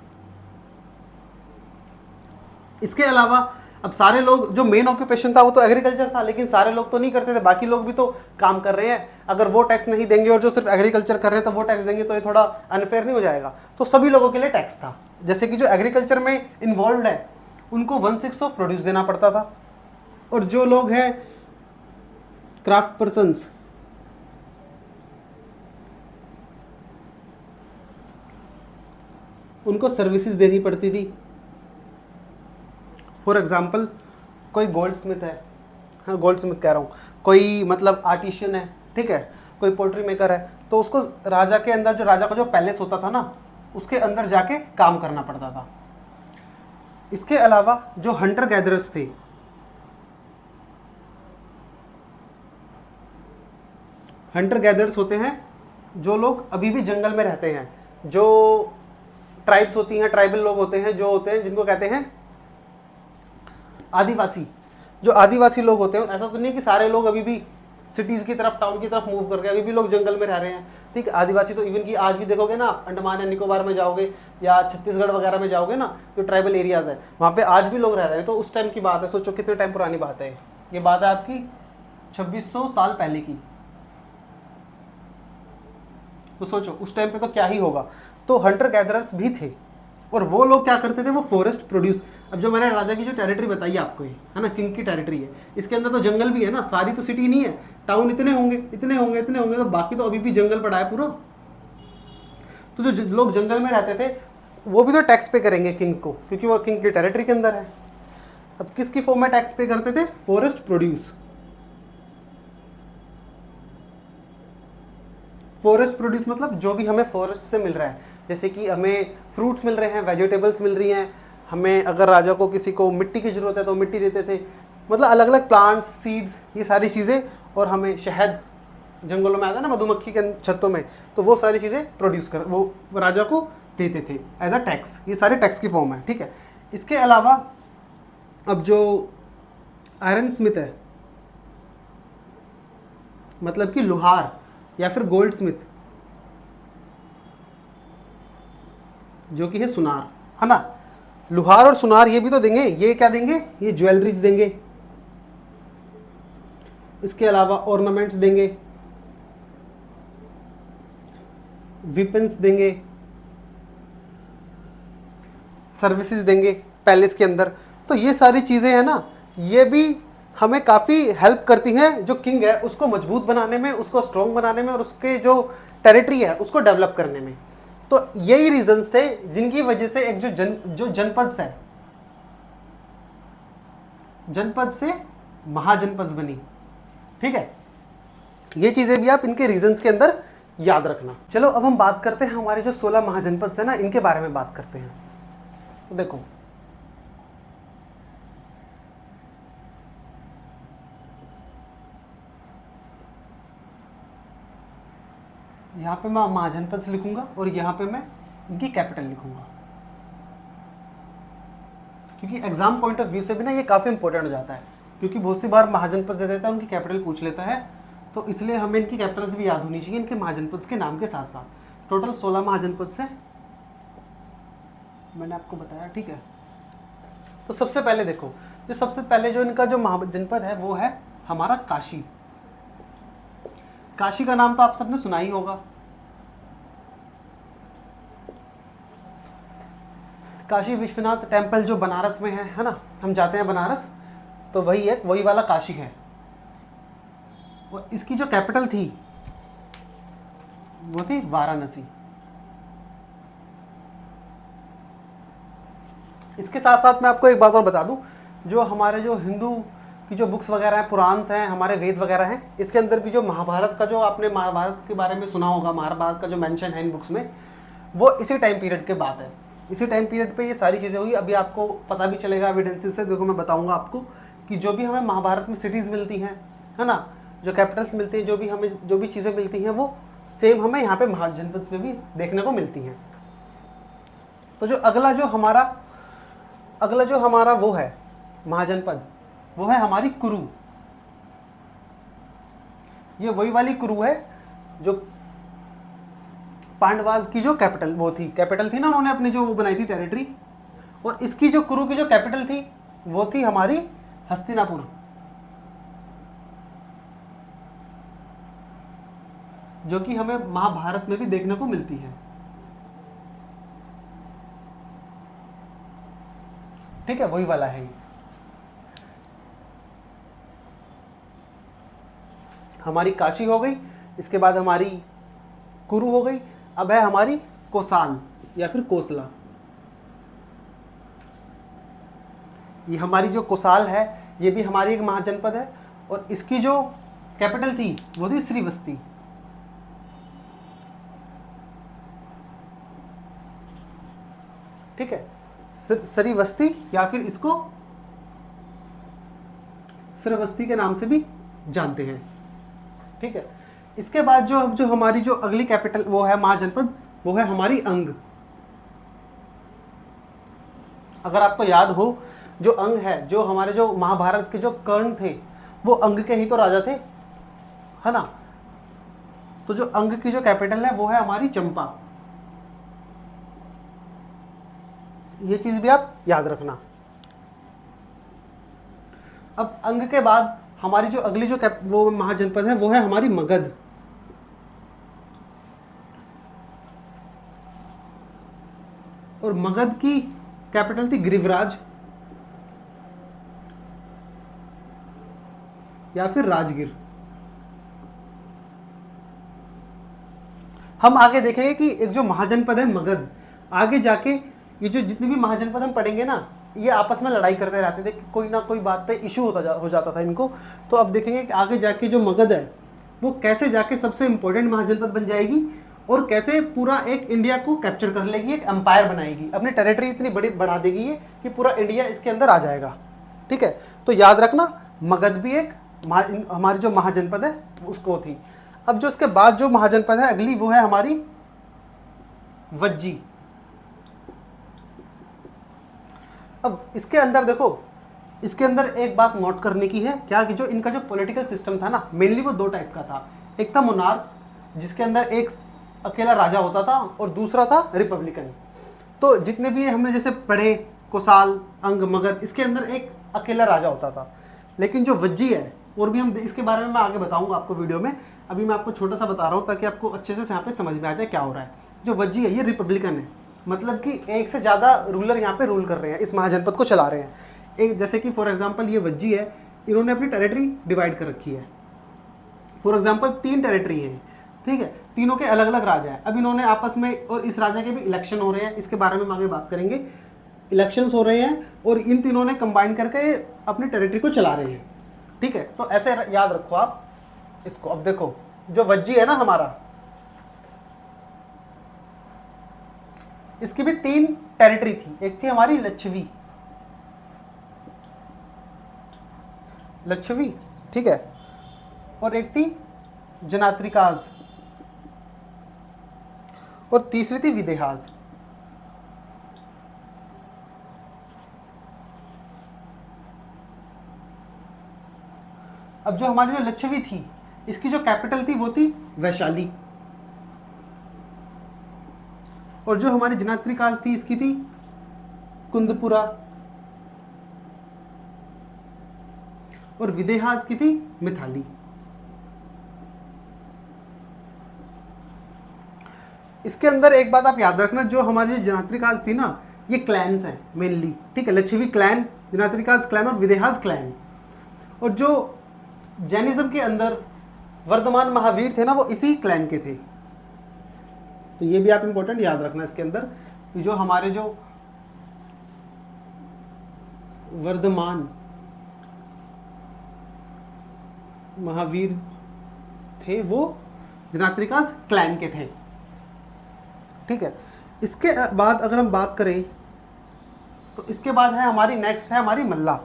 इसके अलावा अब सारे लोग, जो मेन ऑक्यूपेशन था वो तो एग्रीकल्चर था, लेकिन सारे लोग तो नहीं करते थे, बाकी लोग भी तो काम कर रहे हैं। अगर वो टैक्स नहीं देंगे और जो सिर्फ एग्रीकल्चर कर रहे हैं तो वो टैक्स देंगे, तो ये थोड़ा अनफेयर नहीं हो जाएगा। तो सभी लोगों के लिए टैक्स था, जैसे कि जो एग्रीकल्चर में इन्वॉल्व है उनको 1/6 ऑफ प्रोड्यूस देना पड़ता था, और जो लोग हैं क्राफ्ट पर्सन्स, उनको सर्विसेज देनी पड़ती थी। फॉर एग्जाम्पल, कोई गोल्ड स्मिथ है, हाँ गोल्ड स्मिथ कह रहा हूँ, कोई मतलब आर्टिशियन है, ठीक है, कोई पोट्री मेकर है, तो उसको राजा के अंदर, जो राजा का जो पैलेस होता था ना, उसके अंदर जाके काम करना पड़ता था। इसके अलावा जो हंटर गैदरर्स थे, हंटर गैदरर्स होते हैं जो लोग अभी भी जंगल में रहते हैं, जो ट्राइब्स होती हैं, ट्राइबल लोग होते हैं, जो होते हैं जिनको कहते हैं आदिवासी। जो आदिवासी लोग होते हैं, ऐसा तो नहीं कि सारे लोग अभी भी सिटीज़ की तरफ, टाउन की तरफ मूव करके, अभी भी लोग जंगल में रह रहे हैं, ठीक है। आदिवासी तो इवन कि आज भी देखोगे ना, अंडमान या निकोबार में जाओगे या छत्तीसगढ़ वगैरह में जाओगे ना, जो ट्राइबल एरियाज़ है वहाँ पे आज भी लोग रह रहे हैं। तो उस टाइम की बात है, सोचो कितने टाइम पुरानी बात है ये, बात है आपकी 2600 साल पहले की। तो सोचो उस टाइम पे तो क्या ही होगा। तो हंटर गैदरर्स भी थे, और वो लोग क्या करते थे, वो फॉरेस्ट प्रोड्यूस। अब जो मैंने राजा की जो टेरिटरी बताई आपको, है ना, किंग की टेरिटरी है, इसके अंदर तो जंगल भी है ना, सारी तो सिटी नहीं है, टाउन इतने होंगे, इतने होंगे, इतने होंगे, तो बाकी तो अभी भी जंगल पड़ा है पूरा। तो जो लोग जंगल में रहते थे वो भी तो टैक्स पे करेंगे किंग को, क्योंकि वो किंग की टेरिटरी के अंदर है। अब किसकी फॉर्म में टैक्स पे करते थे, फॉरेस्ट प्रोड्यूस। फॉरेस्ट प्रोड्यूस मतलब जो भी हमें फॉरेस्ट से मिल रहा है, जैसे कि हमें फ्रूट्स मिल रहे हैं, वेजिटेबल्स मिल रही हैं, हमें अगर राजा को किसी को मिट्टी की ज़रूरत है तो मिट्टी देते थे, मतलब अलग अलग प्लांट्स, सीड्स, ये सारी चीज़ें, और हमें शहद जंगलों में आता है ना मधुमक्खी के छत्तों में, तो वो सारी चीज़ें प्रोड्यूस कर वो राजा को देते थे एज अ टैक्स। ये सारे टैक्स की फॉर्म है, ठीक है। इसके अलावा अब जो आयरन स्मिथ है, मतलब कि लोहार या फिर गोल्ड स्मिथ, जो कि है सुनार, है ना। लोहार और सुनार ये भी तो देंगे, ये क्या देंगे, ये ज्वेलरीज देंगे। इसके अलावा ऑर्नामेंट्स देंगे, वेपन्स देंगे, सर्विसेज देंगे पैलेस के अंदर। तो ये सारी चीज़ें हैं ना, ये भी हमें काफ़ी हेल्प करती हैं जो किंग है उसको मजबूत बनाने में, उसको स्ट्रॉन्ग बनाने में और उसके जो टेरिटरी है उसको डेवलप करने में। तो यही रीजंस थे जिनकी वजह से एक जो जनपद है, जनपद से महाजनपद बनी, ठीक है। ये चीज़ें भी आप इनके रीजंस के अंदर याद रखना। चलो अब हम बात करते हैं हमारे जो 16 महाजनपद है ना, इनके बारे में बात करते हैं। तो देखो यहाँ पे मैं महाजनपद से लिखूंगा और यहाँ पे मैं इनकी कैपिटल लिखूंगा, क्योंकि एग्जाम पॉइंट ऑफ व्यू से भी ना ये काफ़ी इंपॉर्टेंट हो जाता है, क्योंकि बहुत सी बार महाजनपद दे देता है, उनकी कैपिटल पूछ लेता है, तो इसलिए हमें इनकी कैपिटल्स भी याद होनी चाहिए इनके महाजनपद के नाम के साथ साथ। टोटल 16 महाजनपद से मैंने आपको बताया, ठीक है। तो सबसे पहले देखो, जो सबसे पहले जो इनका जो महाजनपद है वो है हमारा काशी। काशी का नाम तो आप सबने सुना ही होगा। काशी विश्वनाथ टेम्पल जो बनारस में है ना, हम जाते हैं बनारस, तो वही वाला काशी है। और इसकी जो कैपिटल थी वो थी वाराणसी। इसके साथ साथ मैं आपको एक बात और बता दूं, जो हमारे जो हिंदू की जो बुक्स वगैरह हैं, पुराण्स हैं, हमारे वेद वगैरह हैं, इसके अंदर भी जो महाभारत का, जो आपने महाभारत के बारे में सुना होगा, महाभारत का जो मेंशन है इन बुक्स में, वो इसी टाइम पीरियड के बात है। इसी टाइम पीरियड पे ये सारी चीज़ें हुई। अभी आपको पता भी चलेगा एविडेंसेस से, देखो मैं बताऊंगा आपको कि जो भी हमें महाभारत में सिटीज़ मिलती हैं, है ना, जो कैपिटल्स मिलती हैं, जो भी चीज़ें मिलती हैं, वो सेम हमें यहाँ पे महाजनपद में भी देखने को मिलती हैं। तो जो अगला जो हमारा वो है महाजनपद, वो है हमारी कुरु। ये वही वाली कुरु है जो पांडवाज की जो कैपिटल थी ना, उन्होंने अपनी जो वो बनाई थी टेरिटरी, और इसकी जो कुरु की जो कैपिटल थी वो थी हमारी हस्तिनापुर, जो कि हमें महाभारत में भी देखने को मिलती है, ठीक है, वही वाला है ये। हमारी काशी हो गई, इसके बाद हमारी कुरु हो गई, अब है हमारी कोसाल या फिर कोसला। ये हमारी जो कोसाल है ये भी हमारी एक महाजनपद है, और इसकी जो कैपिटल थी वो थी श्रीवस्ती। ठीक है, श्रीवस्ती या फिर इसको श्रीवस्ती के नाम से भी जानते हैं, ठीक है। इसके बाद जो हमारी जो अगली कैपिटल वो है महाजनपद, वो है हमारी अंग। अगर आपको याद हो, जो अंग है, जो हमारे जो महाभारत के जो कर्ण थे, वो अंग के ही तो राजा थे, है ना। तो जो अंग की जो कैपिटल है वो है हमारी चंपा। ये चीज भी आप याद रखना। अब अंग के बाद हमारी जो अगली जो वो महाजनपद है वो है हमारी मगध। और मगध की कैपिटल थी गिरिवराज या फिर राजगीर। हम आगे देखेंगे कि एक जो महाजनपद है मगध, आगे जाके ये जो जितनी भी महाजनपद हम पढ़ेंगे ना, ये आपस में लड़ाई करते रहते थे, कोई ना कोई बात पे इशू हो जाता था इनको। तो अब देखेंगे कि आगे जाके जो मगध है वो कैसे जाके सबसे इंपॉर्टेंट महाजनपद बन जाएगी और कैसे पूरा एक इंडिया को कैप्चर कर लेगी, एक एम्पायर बनाएगी, अपनी टेरिटरी इतनी बड़ी बढ़ा देगी ये कि पूरा इंडिया इसके अंदर आ जाएगा। ठीक है, तो याद रखना मगध भी एक हमारी जो महाजनपद है उसको थी। अब जो इसके बाद जो महाजनपद है अगली, वो है हमारी वज्जी। अब इसके अंदर देखो, इसके अंदर एक बात नोट करने की है क्या, कि जो इनका जो पॉलिटिकल सिस्टम था ना, मेनली वो दो टाइप का था। एक था मोनार्क, जिसके अंदर एक अकेला राजा होता था, और दूसरा था रिपब्लिकन। तो जितने भी हमने जैसे पढ़े, कोसाल, अंग, मगध, इसके अंदर एक अकेला राजा होता था। लेकिन जो वज्जी है, और भी हम इसके बारे में मैं आगे बताऊंगा आपको वीडियो में, अभी मैं आपको छोटा सा बता रहा हूँ ताकि आपको अच्छे से यहाँ पे समझ में आ जाए क्या हो रहा है। जो वज्जी है ये रिपब्लिकन है, मतलब कि एक से ज़्यादा रूलर यहाँ पे रूल कर रहे हैं, इस महाजनपद को चला रहे हैं। एक जैसे कि फॉर एग्जांपल ये वज्जी है, इन्होंने अपनी टेरिटरी डिवाइड कर रखी है। फॉर एग्जांपल 3 टेरिटरी है, ठीक है, तीनों के अलग अलग राजा हैं। अब इन्होंने आपस में, और इस राजा के भी इलेक्शन हो रहे हैं, इसके बारे में हम आगे बात करेंगे। इलेक्शंस हो रहे हैं और इन तीनों ने कंबाइन करके अपनी टेरिटरी को चला रहे हैं, ठीक है। तो ऐसे याद रखो आप इसको। अब देखो जो वज्जी है ना हमारा, इसकी भी 3 टेरिटरी थी। एक थी हमारी लच्छवी, ठीक है, और एक थी जनात्रिकाज, और तीसरी थी विदेहाज। अब जो हमारी जो लच्छवी थी, इसकी जो कैपिटल थी वो थी वैशाली, और जो हमारी जनात्रिकाज थी इसकी थी कुंदपुरा, और विदेहाज की थी मिथाली। इसके अंदर एक बात आप याद रखना, जो हमारी जनात्रिकाज थी ना, ये क्लैन्स हैं मेनली, ठीक है। लच्छवी क्लैन, जनात्रिकाज क्लैन और विदेहाज क्लैन। और जो जैनिज्म के अंदर वर्धमान महावीर थे ना, वो इसी क्लैन के थे। तो ये भी आप इंपॉर्टेंट याद रखना इसके अंदर, कि जो हमारे जो वर्धमान महावीर थे वो जनात्रिकाज क्लैन के थे, ठीक है। इसके बाद अगर हम बात करें तो इसके बाद है हमारी, नेक्स्ट है हमारी मल्ला।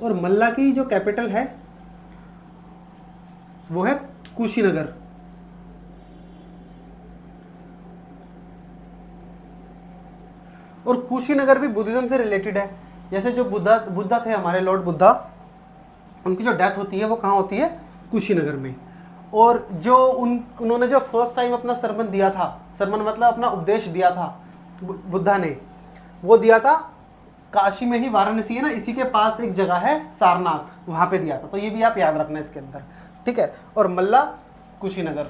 और मल्ला की जो कैपिटल है वो है कुशीनगर। और कुशीनगर भी बुद्धिज्म से रिलेटेड है। जैसे जो बुद्धा थे हमारे, लॉर्ड बुद्धा, उनकी जो डेथ होती है वो कहाँ होती है, कुशीनगर में। और जो उन्होंने जो फर्स्ट टाइम अपना सरमन दिया था, सरमन मतलब अपना उपदेश दिया था बुद्धा ने, वो दिया था काशी में ही, वाराणसी है ना, इसी के पास एक जगह है सारनाथ, वहाँ पे दिया था। तो ये भी आप याद रखना इसके अंदर, ठीक है। और मल्ला कुशीनगर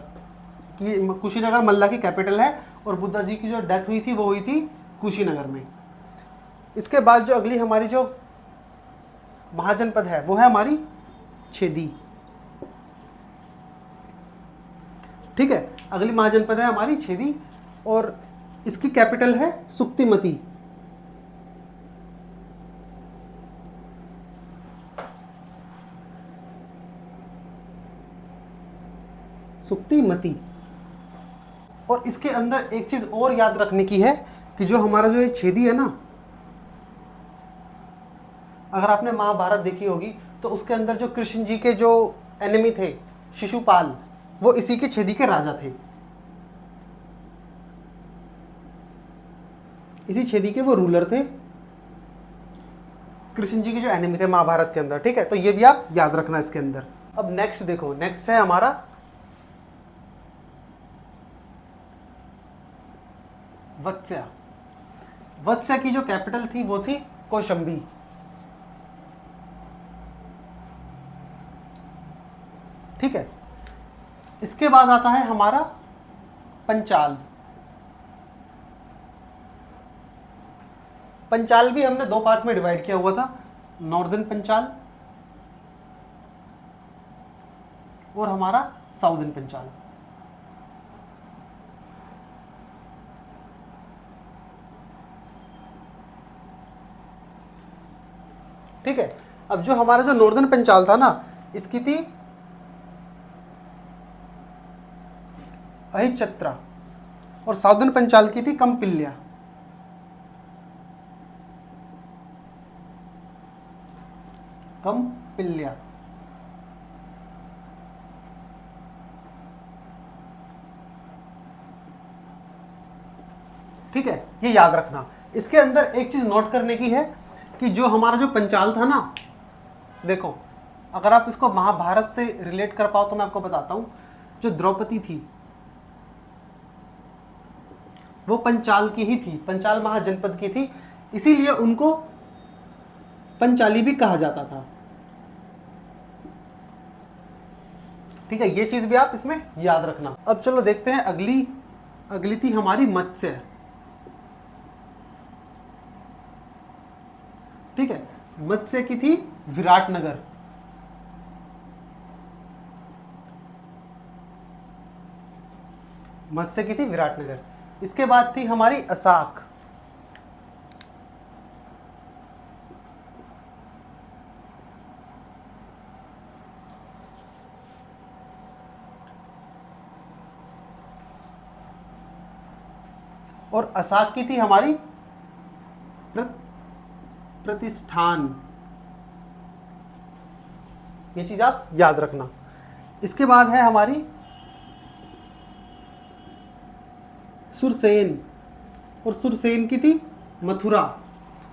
कुशीनगर मल्ला की कैपिटल है, और बुद्धा जी की जो डेथ हुई थी वो हुई थी कुशीनगर में। इसके बाद जो अगली हमारी जो महाजनपद है वो है हमारी छेदी, ठीक है। अगली महाजनपद है हमारी छेदी, और इसकी कैपिटल है सुक्तिमती। सुक्तिमती। और इसके अंदर एक चीज और याद रखने की है, कि जो हमारा जो ये छेदी है ना, अगर आपने महाभारत देखी होगी तो उसके अंदर जो कृष्ण जी के जो एनिमी थे शिशुपाल, वो इसी के छेदी के राजा थे, इसी छेदी के वो रूलर थे, कृष्ण जी के जो एनिमी थे महाभारत के अंदर, ठीक है। तो ये भी आप याद रखना इसके अंदर। अब नेक्स्ट देखो, नेक्स्ट है हमारा वत्स्या। वत्स्या की जो कैपिटल थी वो थी कौशंबी, ठीक है। इसके बाद आता है हमारा पंचाल। पंचाल भी हमने 2 पार्ट्स में डिवाइड किया हुआ था, नॉर्दर्न पंचाल और हमारा साउदर्न पंचाल, ठीक है। अब जो हमारा जो नॉर्दर्न पंचाल था ना, इसकी थी अहिचत्रा, और साउदर्न पंचाल की थी कंपिल्या। कंपिल्या, ठीक है, ये याद रखना। इसके अंदर एक चीज नोट करने की है कि जो हमारा जो पंचाल था ना, देखो अगर आप इसको महाभारत से रिलेट कर पाओ तो मैं आपको बताता हूं, जो द्रौपदी थी वो पंचाल की ही थी, पंचाल महाजनपद की थी, इसीलिए उनको पंचाली भी कहा जाता था। ठीक है, ये चीज भी आप इसमें याद रखना। अब चलो देखते हैं अगली थी हमारी मत्स्य। ठीक है, मत्स्य की थी विराटनगर। मत्स्य की थी विराटनगर। इसके बाद थी हमारी असाक। और असाक की थी हमारी प्रतिष्ठान। ये चीज आप याद रखना। इसके बाद है हमारी सुरसेन, और सुरसेन की थी मथुरा,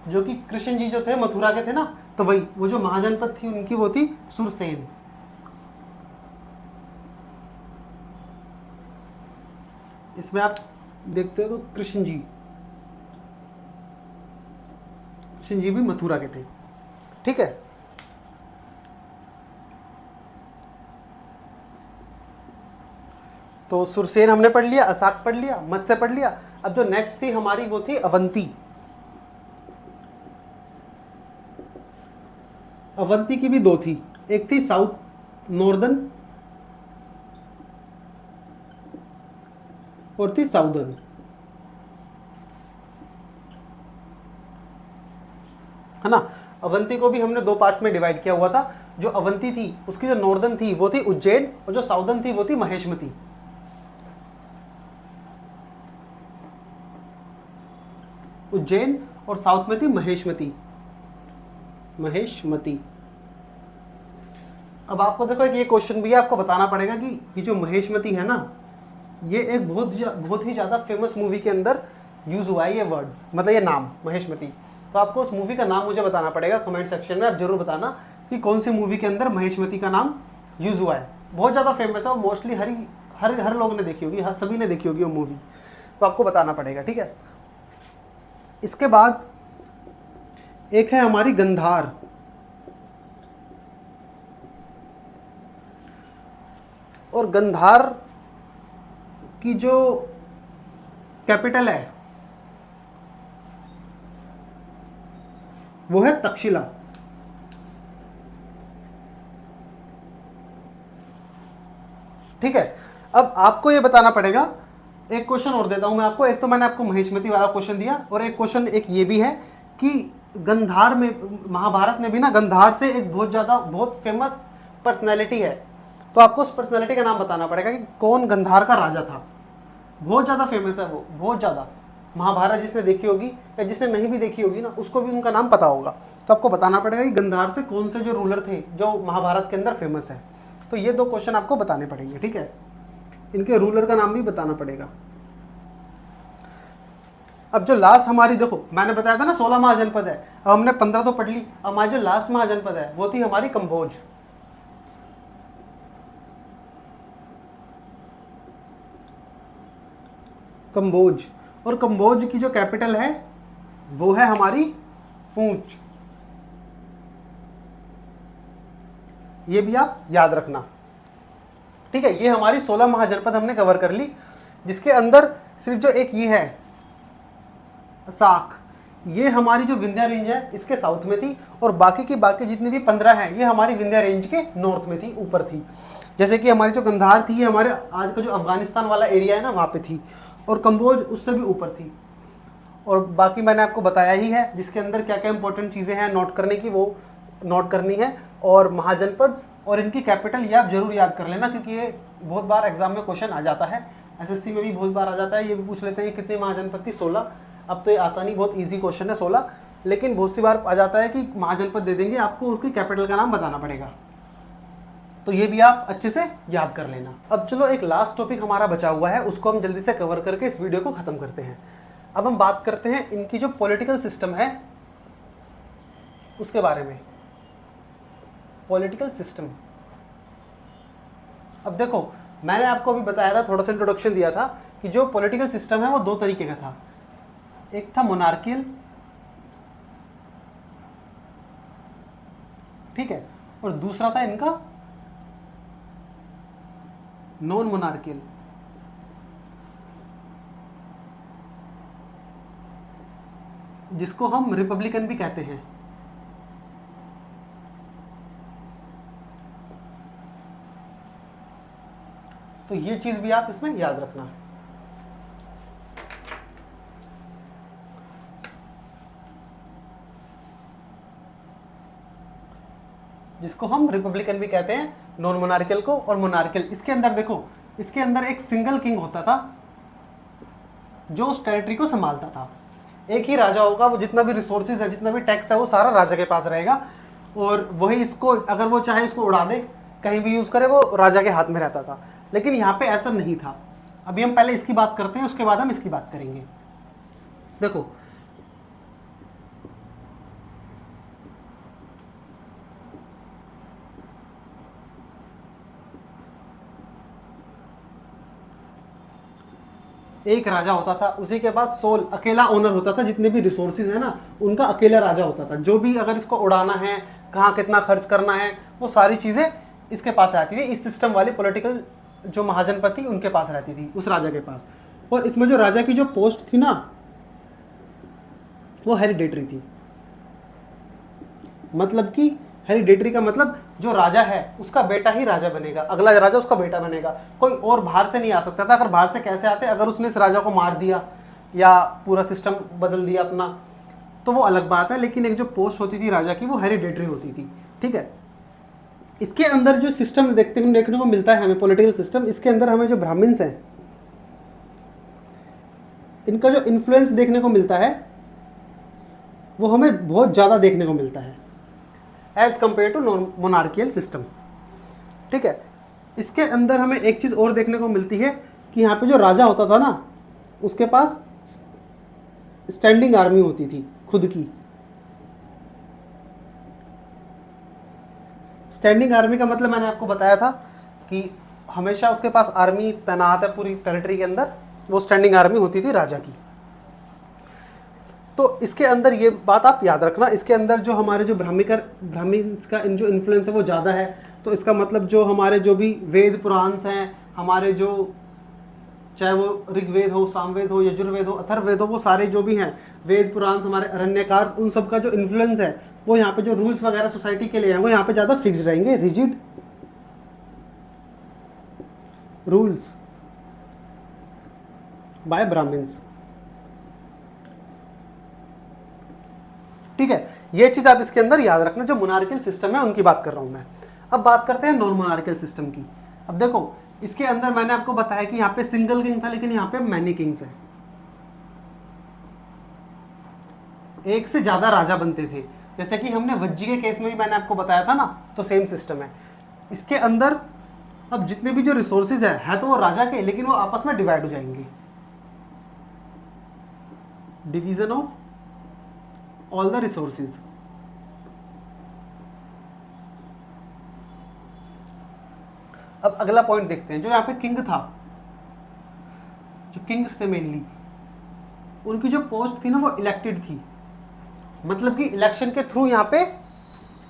जो कि कृष्ण जी जो थे मथुरा के थे ना, तो वही वो जो महाजनपद थी उनकी वो थी सुरसेन। इसमें आप देखते हो तो कृष्ण जी भी मथुरा के थे। ठीक है, तो सुरसेन हमने पढ़ लिया, असाक पढ़ लिया, मत्स्य पढ़ लिया। अब जो नेक्स्ट थी हमारी वो थी अवंती। अवंती की भी दो थी, एक थी साउथ नॉर्दर्न और थी साउदर्न। है ना, अवंती को भी हमने दो पार्ट्स में डिवाइड किया हुआ था। जो अवंती थी उसकी जो नॉर्दर्न थी वो थी उज्जैन, और जो साउदर्न थी वो थी महेशमती। उज्जैन और साउथ में थी महेशमती। अब आपको देखो ये क्वेश्चन भी आपको बताना पड़ेगा कि ये जो महेशमती है ना, ये एक बहुत ही ज्यादा फेमस मूवी के अंदर यूज हुआ है ये वर्ड, मतलब ये नाम महेशमती। तो आपको उस मूवी का नाम मुझे बताना पड़ेगा कमेंट सेक्शन में। आप जरूर बताना कि कौन सी मूवी के अंदर महेशमती का नाम यूज हुआ है। बहुत ज्यादा फेमस है और मोस्टली हर लोग ने देखी होगी, सभी ने देखी होगी वो मूवी, तो आपको बताना पड़ेगा। ठीक है, इसके बाद एक है हमारी गंधार। और गंधार की जो कैपिटल है वो है तक्षशिला। ठीक है, अब आपको ये बताना पड़ेगा, एक क्वेश्चन और देता हूं मैं आपको। एक तो मैंने आपको महेशमती वाला क्वेश्चन दिया, और एक क्वेश्चन एक ये भी है कि गंधार में, महाभारत में भी ना गंधार से एक बहुत फेमस पर्सनैलिटी है, तो आपको उस पर्सनैलिटी का नाम बताना पड़ेगा कि कौन गंधार का राजा था। बहुत ज़्यादा फेमस है वो, बहुत ज़्यादा। महाभारत जिसने देखी होगी या जिसने नहीं भी देखी होगी ना, उसको भी उनका नाम पता होगा। तो आपको बताना पड़ेगा कि गंधार से कौन से जो रूलर थे जो महाभारत के अंदर फेमस है। तो ये दो क्वेश्चन आपको बताने पड़ेंगे। ठीक है, इनके रूलर का नाम भी बताना पड़ेगा। अब जो लास्ट हमारी, देखो मैंने बताया था ना 16 महाजनपद है, अब हमने 15 तो पढ़ ली। अब हमारी जो लास्ट महाजनपद है वो थी हमारी कंबोज। और कंबोज की जो कैपिटल है वो है हमारी पूंछ। ये भी आप याद रखना। ठीक है, ये हमारी 16 महाजनपद हमने कवर कर ली, जिसके अंदर सिर्फ जो एक ये है साख, ये हमारी जो विंध्या रेंज है इसके साउथ में थी, और बाकी जितनी भी 15 हैं ये हमारी विंध्या रेंज के नॉर्थ में थी, ऊपर थी। जैसे कि हमारी जो गंधार थी ये हमारे आज का जो अफगानिस्तान वाला एरिया है ना वहाँ पे थी, और कंबोज उससे भी ऊपर थी। और बाकी मैंने आपको बताया ही है, जिसके अंदर क्या क्या इंपॉर्टेंट चीज़ें हैं नोट करने की, वो नोट करनी है। और महाजनपद और इनकी कैपिटल ये आप जरूर याद कर लेना, क्योंकि ये बहुत बार एग्जाम में क्वेश्चन आ जाता है, एसएससी में भी बहुत बार आ जाता है। ये भी पूछ लेते हैं कितनी महाजनपद थी, 16। अब तो ये आता नहीं, बहुत ईजी क्वेश्चन है 16, लेकिन बहुत सी बार आ जाता है कि महाजनपद दे देंगे, आपको उसकी कैपिटल का नाम बताना पड़ेगा। तो ये भी आप अच्छे से याद कर लेना। अब चलो एक लास्ट टॉपिक हमारा बचा हुआ है, उसको हम जल्दी से कवर करके इस वीडियो को खत्म करते हैं। अब हम बात करते हैं इनकी जो पॉलिटिकल सिस्टम है उसके बारे में। पॉलिटिकल सिस्टम, अब देखो मैंने आपको अभी बताया था, थोड़ा सा इंट्रोडक्शन दिया था कि जो पॉलिटिकल सिस्टम है वो दो तरीके का था। एक था मोनार्कियल, ठीक है, और दूसरा था इनका नॉन मोनार्कियल। जिसको हम रिपब्लिकन भी कहते हैं। तो ये चीज भी आप इसमें याद रखना। जिसको हम रिपब्लिकन भी कहते हैं, नॉन मोनार्कियल को और मोनार्कियल। इसके अंदर देखो, इसके अंदर एक सिंगल किंग होता था जो उस टेरिटरी को संभालता था। एक ही राजा होगा, वो जितना भी रिसोर्सेज है, जितना भी टैक्स है, वो सारा राजा के पास रहेगा, और वही इसको अगर वो चाहे इसको उड़ा दे, कहीं भी यूज करे, वो राजा के हाथ में रहता था। लेकिन यहाँ पे ऐसा नहीं था। अभी हम पहले इसकी बात करते हैं, उसके बाद हम इसकी बात करेंगे। देखो एक राजा होता था, उसी के पास सोल अकेला ओनर होता था, जितने भी रिसोर्सेज है ना उनका अकेला राजा होता था। जो भी अगर इसको उड़ाना है, कहाँ कितना खर्च करना है, वो सारी चीज़ें इसके पास रहती थी। इस सिस्टम वाली पॉलिटिकल जो महाजनपति उनके पास रहती थी, उस राजा के पास। और इसमें जो राजा की जो पोस्ट थी ना वो हेरिडेटरी थी। मतलब कि हेरिडेटरी का मतलब जो राजा है उसका बेटा ही राजा बनेगा, अगला राजा उसका बेटा बनेगा, कोई और बाहर से नहीं आ सकता था। अगर बाहर से कैसे आते, अगर उसने इस राजा को मार दिया या पूरा सिस्टम बदल दिया अपना, तो वो अलग बात है। लेकिन एक जो पोस्ट होती थी राजा की, वो हेरिडेटरी होती थी, ठीक है। इसके अंदर जो सिस्टम देखने को मिलता है हमें, पॉलिटिकल सिस्टम, इसके अंदर हमें जो ब्राह्मण्स हैं इनका जो इन्फ्लुएंस देखने को मिलता है वो हमें बहुत ज़्यादा देखने को मिलता है as compare to monarchial system, ठीक है। इसके अंदर हमें एक चीज़ और देखने को मिलती है कि यहाँ पे जो राजा होता था ना, उसके पास स्टैंडिंग आर्मी होती थी खुद की। स्टैंडिंग आर्मी का मतलब मैंने आपको बताया था कि हमेशा उसके पास आर्मी तैनात है पूरी टेरिटरी के अंदर, वो स्टैंडिंग आर्मी होती थी राजा की। तो इसके अंदर ये बात आप याद रखना, इसके अंदर जो हमारे जो ब्राह्मण्स का जो इन्फ्लुएंस है वो ज़्यादा है। तो इसका मतलब जो हमारे जो भी वेद पुराण हैं, हमारे जो चाहे वो ऋग्वेद हो, सामवेद हो, यजुर्वेद हो, अथर्ववेद हो, वो सारे जो भी हैं वेद पुराण, हमारे अरण्यकार, उन सब का जो इन्फ्लुएंस है वो यहाँ पे जो रूल्स वगैरह सोसाइटी के लिए हैं वो यहाँ पे ज़्यादा फिक्स रहेंगे, रिजिड रूल्स बाय ब्राह्मण्स, ठीक है। ये चीज़ आप इसके अंदर याद रखना। जो मोनार्कियल सिस्टम है उनकी बात कर रहा हूँ मैं। अब बात करते हैं नॉन मोनार्कियल सिस्टम की। अब देखो इसके अंदर मैंने आपको बताया कि यहाँ पे सिंगल किंग था, लेकिन यहाँ पे मैनी किंग्स हैं, एक से ज़्यादा राजा बनते थे। जैसे कि हमने वज्जी के केस में भी मैंने आपको बताया था ना, तो सेम सिस्टम है इसके अंदर। अब जितने भी जो रिसोर्सेज है तो वो राजा के, लेकिन वो आपस में डिवाइड हो जाएंगे, division of all the resources. अब अगला पॉइंट देखते हैं। जो यहाँ पे किंग था, जो किंग्स थे मेनली, उनकी जो पोस्ट थी ना वो इलेक्टेड थी। मतलब कि इलेक्शन के थ्रू यहाँ पे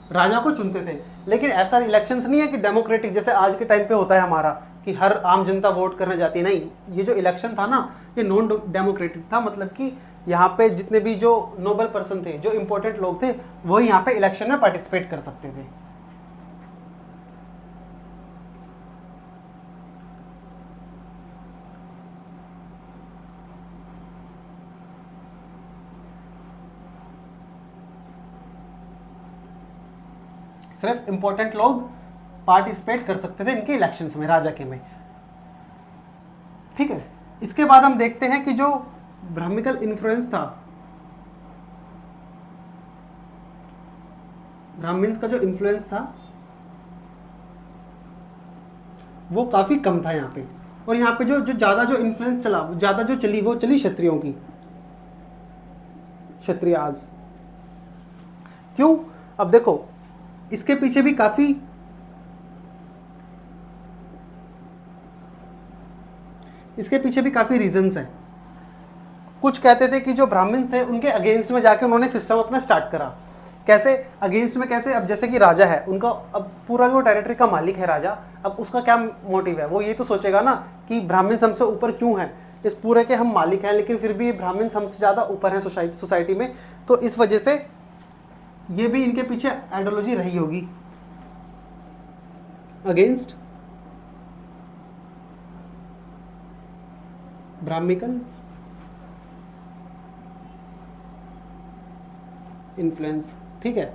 राजा को चुनते थे। लेकिन ऐसा इलेक्शंस नहीं है कि डेमोक्रेटिक जैसे आज के टाइम पे होता है हमारा, कि हर आम जनता वोट करने जाती है। नहीं, ये जो इलेक्शन था ना ये नॉन डेमोक्रेटिक था। मतलब कि यहाँ पे जितने भी जो नोबल पर्सन थे, जो इंपॉर्टेंट लोग थे, वही यहाँ पे इलेक्शन में पार्टिसिपेट कर सकते थे। सिर्फ इंपॉर्टेंट लोग पार्टिसिपेट कर सकते थे इनके इलेक्शंस में, राजा के में, ठीक है। इसके बाद हम देखते हैं कि जो ब्राह्मिकल इन्फ्लुएंस था, ब्राह्मण्स का जो इन्फ्लुएंस था वो काफी कम था यहाँ पे। और यहाँ पे जो ज़्यादा जो इन्फ्लुएंस चला, ज़्यादा जो चली वो चली क्षत्रियों की। क्षत्रियाज। क्यों? अब देखो इसके पीछे भी काफी रीजंस हैं। कुछ कहते थे कि जो ब्राह्मण थे उनके अगेंस्ट में जाके उन्होंने सिस्टम अपना स्टार्ट करा। कैसे अगेंस्ट में? कैसे? अब जैसे कि राजा है, उनका अब पूरा जो टेरिटरी का मालिक है राजा, अब उसका क्या मोटिव है? वो ये तो सोचेगा ना कि ब्राह्मण हमसे ऊपर क्यों है, इस पूरे के हम मालिक हैं लेकिन फिर भी ब्राह्मण हमसे ज़्यादा ऊपर हैं सोसाइटी में। तो इस वजह से ये भी इनके पीछे आइडियोलॉजी रही होगी अगेंस्ट ब्राह्मिकल इन्फ्लुएंस। ठीक है।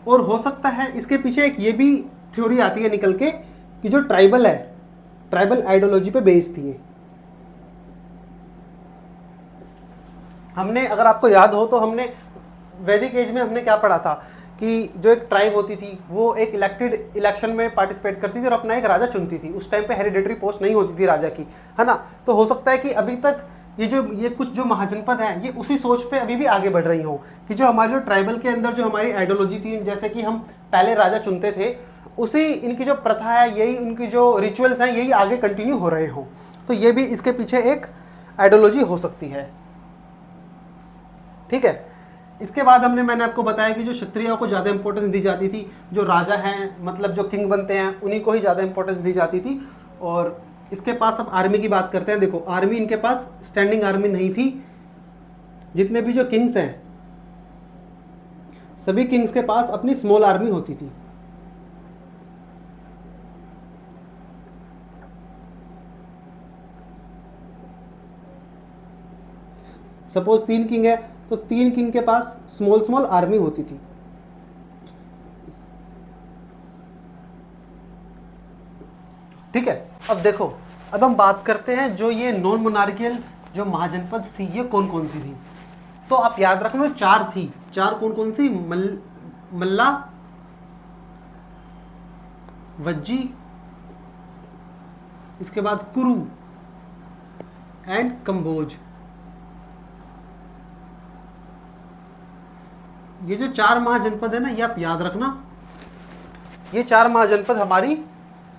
और हो सकता है इसके पीछे एक ये भी थ्योरी आती है निकल के कि जो ट्राइबल है, ट्राइबल आइडियोलॉजी पे बेस्ड थी। हमने, अगर आपको याद हो तो हमने वैदिक एज में हमने क्या पढ़ा था कि जो एक ट्राइब होती थी वो एक इलेक्शन में पार्टिसिपेट करती थी और अपना एक राजा चुनती थी। उस टाइम पे हेरिडेटरी पोस्ट नहीं होती थी राजा की, है ना। तो हो सकता है कि अभी तक ये कुछ जो महाजनपद हैं ये उसी सोच पे अभी भी आगे बढ़ रही हो कि जो हमारी जो ट्राइबल के अंदर जो हमारी आइडियोलॉजी थी, जैसे कि हम पहले राजा चुनते थे, उसी इनकी जो प्रथा है, यही उनकी जो रिचुअल्स हैं, यही आगे कंटिन्यू हो रहे हों। तो ये भी इसके पीछे एक आइडियोलॉजी हो सकती है। ठीक है। इसके बाद मैंने आपको बताया कि जो क्षत्रियों को ज़्यादा इंपॉर्टेंस दी जाती थी, जो राजा हैं मतलब जो किंग बनते हैं उन्हीं को ही ज़्यादा इंपॉर्टेंस दी जाती थी। और इसके पास अब आर्मी की बात करते हैं। देखो आर्मी, इनके पास स्टैंडिंग आर्मी नहीं थी। जितने भी जो किंग्स हैं, सभी किंग्स के पास अपनी स्मॉल आर्मी होती थी। सपोज 3 किंग है तो 3 किंग के पास स्मॉल आर्मी होती थी। ठीक है। अब देखो, अब हम बात करते हैं जो ये नॉन मोनार्कियल जो महाजनपद थी ये कौन कौन सी थी। तो आप याद रखना 4 थी। 4 कौन कौन सी? मल्ला, वज्जी, इसके बाद कुरु एंड कंबोज। ये जो 4 महाजनपद है ना, ये आप याद रखना। ये 4 महाजनपद हमारी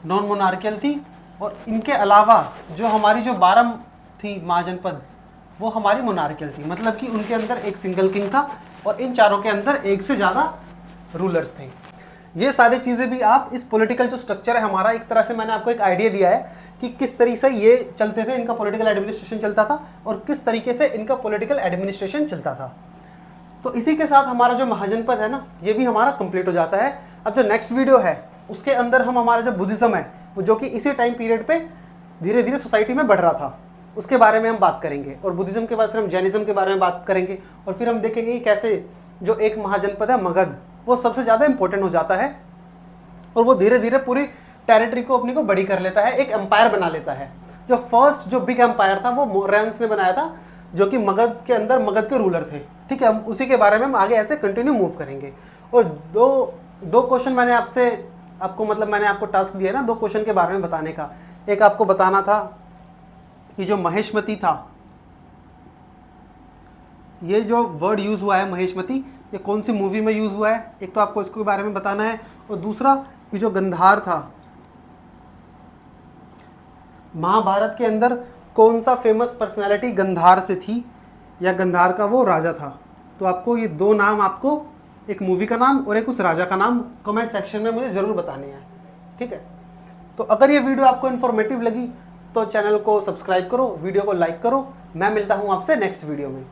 नॉन मोनार्कियल थी और इनके अलावा जो हमारी जो 12 थी महाजनपद वो हमारी मोनार्कियल थी। मतलब कि उनके अंदर एक सिंगल किंग था और इन चारों के अंदर एक से ज़्यादा रूलर्स थे। ये सारी चीज़ें भी आप इस पॉलिटिकल जो स्ट्रक्चर है हमारा, एक तरह से मैंने आपको एक आइडिया दिया है कि किस तरीके से ये चलते थे, इनका पॉलिटिकल एडमिनिस्ट्रेशन चलता था और किस तरीके से इनका पॉलिटिकल एडमिनिस्ट्रेशन चलता था। तो इसी के साथ हमारा जो महाजनपद है ना, ये भी हमारा कंप्लीट हो जाता है। अब जो नेक्स्ट वीडियो है उसके अंदर हम हमारा जो बुद्धिज्म है वो जो कि इसी टाइम पीरियड पे धीरे धीरे सोसाइटी में बढ़ रहा था, उसके बारे में हम बात करेंगे। और बुद्धिज्म के बाद फिर हम जैनिज्म के बारे में बात करेंगे और फिर हम देखेंगे कि कैसे जो एक महाजनपद है मगध, वो सबसे ज़्यादा इंपॉर्टेंट हो जाता है और वो धीरे धीरे पूरी टेरिटरी को अपनी को बड़ी कर लेता है, एक एम्पायर बना लेता है। जो फर्स्ट जो बिग एम्पायर था वो मौर्यंस ने बनाया था, जो कि मगध के अंदर मगध के रूलर थे। ठीक है। हम उसी के बारे में हम आगे ऐसे कंटिन्यू मूव करेंगे। और दो क्वेश्चन मैंने मैंने आपको टास्क दिया है ना 2 क्वेश्चन के बारे में बताने का। एक आपको बताना था कि जो महेशमती था, ये जो वर्ड यूज हुआ है महेशमती, ये कौन सी मूवी में यूज हुआ है, एक तो आपको इसके बारे में बताना है। और दूसरा कि जो गंधार था, महाभारत के अंदर कौन सा फेमस पर्सनालिटी गंधार से थी या गंधार का वो राजा था। तो आपको ये 2 नाम, आपको एक मूवी का नाम और एक उस राजा का नाम कमेंट सेक्शन में मुझे ज़रूर बताने हैं। ठीक है। तो अगर ये वीडियो आपको इन्फॉर्मेटिव लगी तो चैनल को सब्सक्राइब करो, वीडियो को लाइक करो। मैं मिलता हूँ आपसे नेक्स्ट वीडियो में।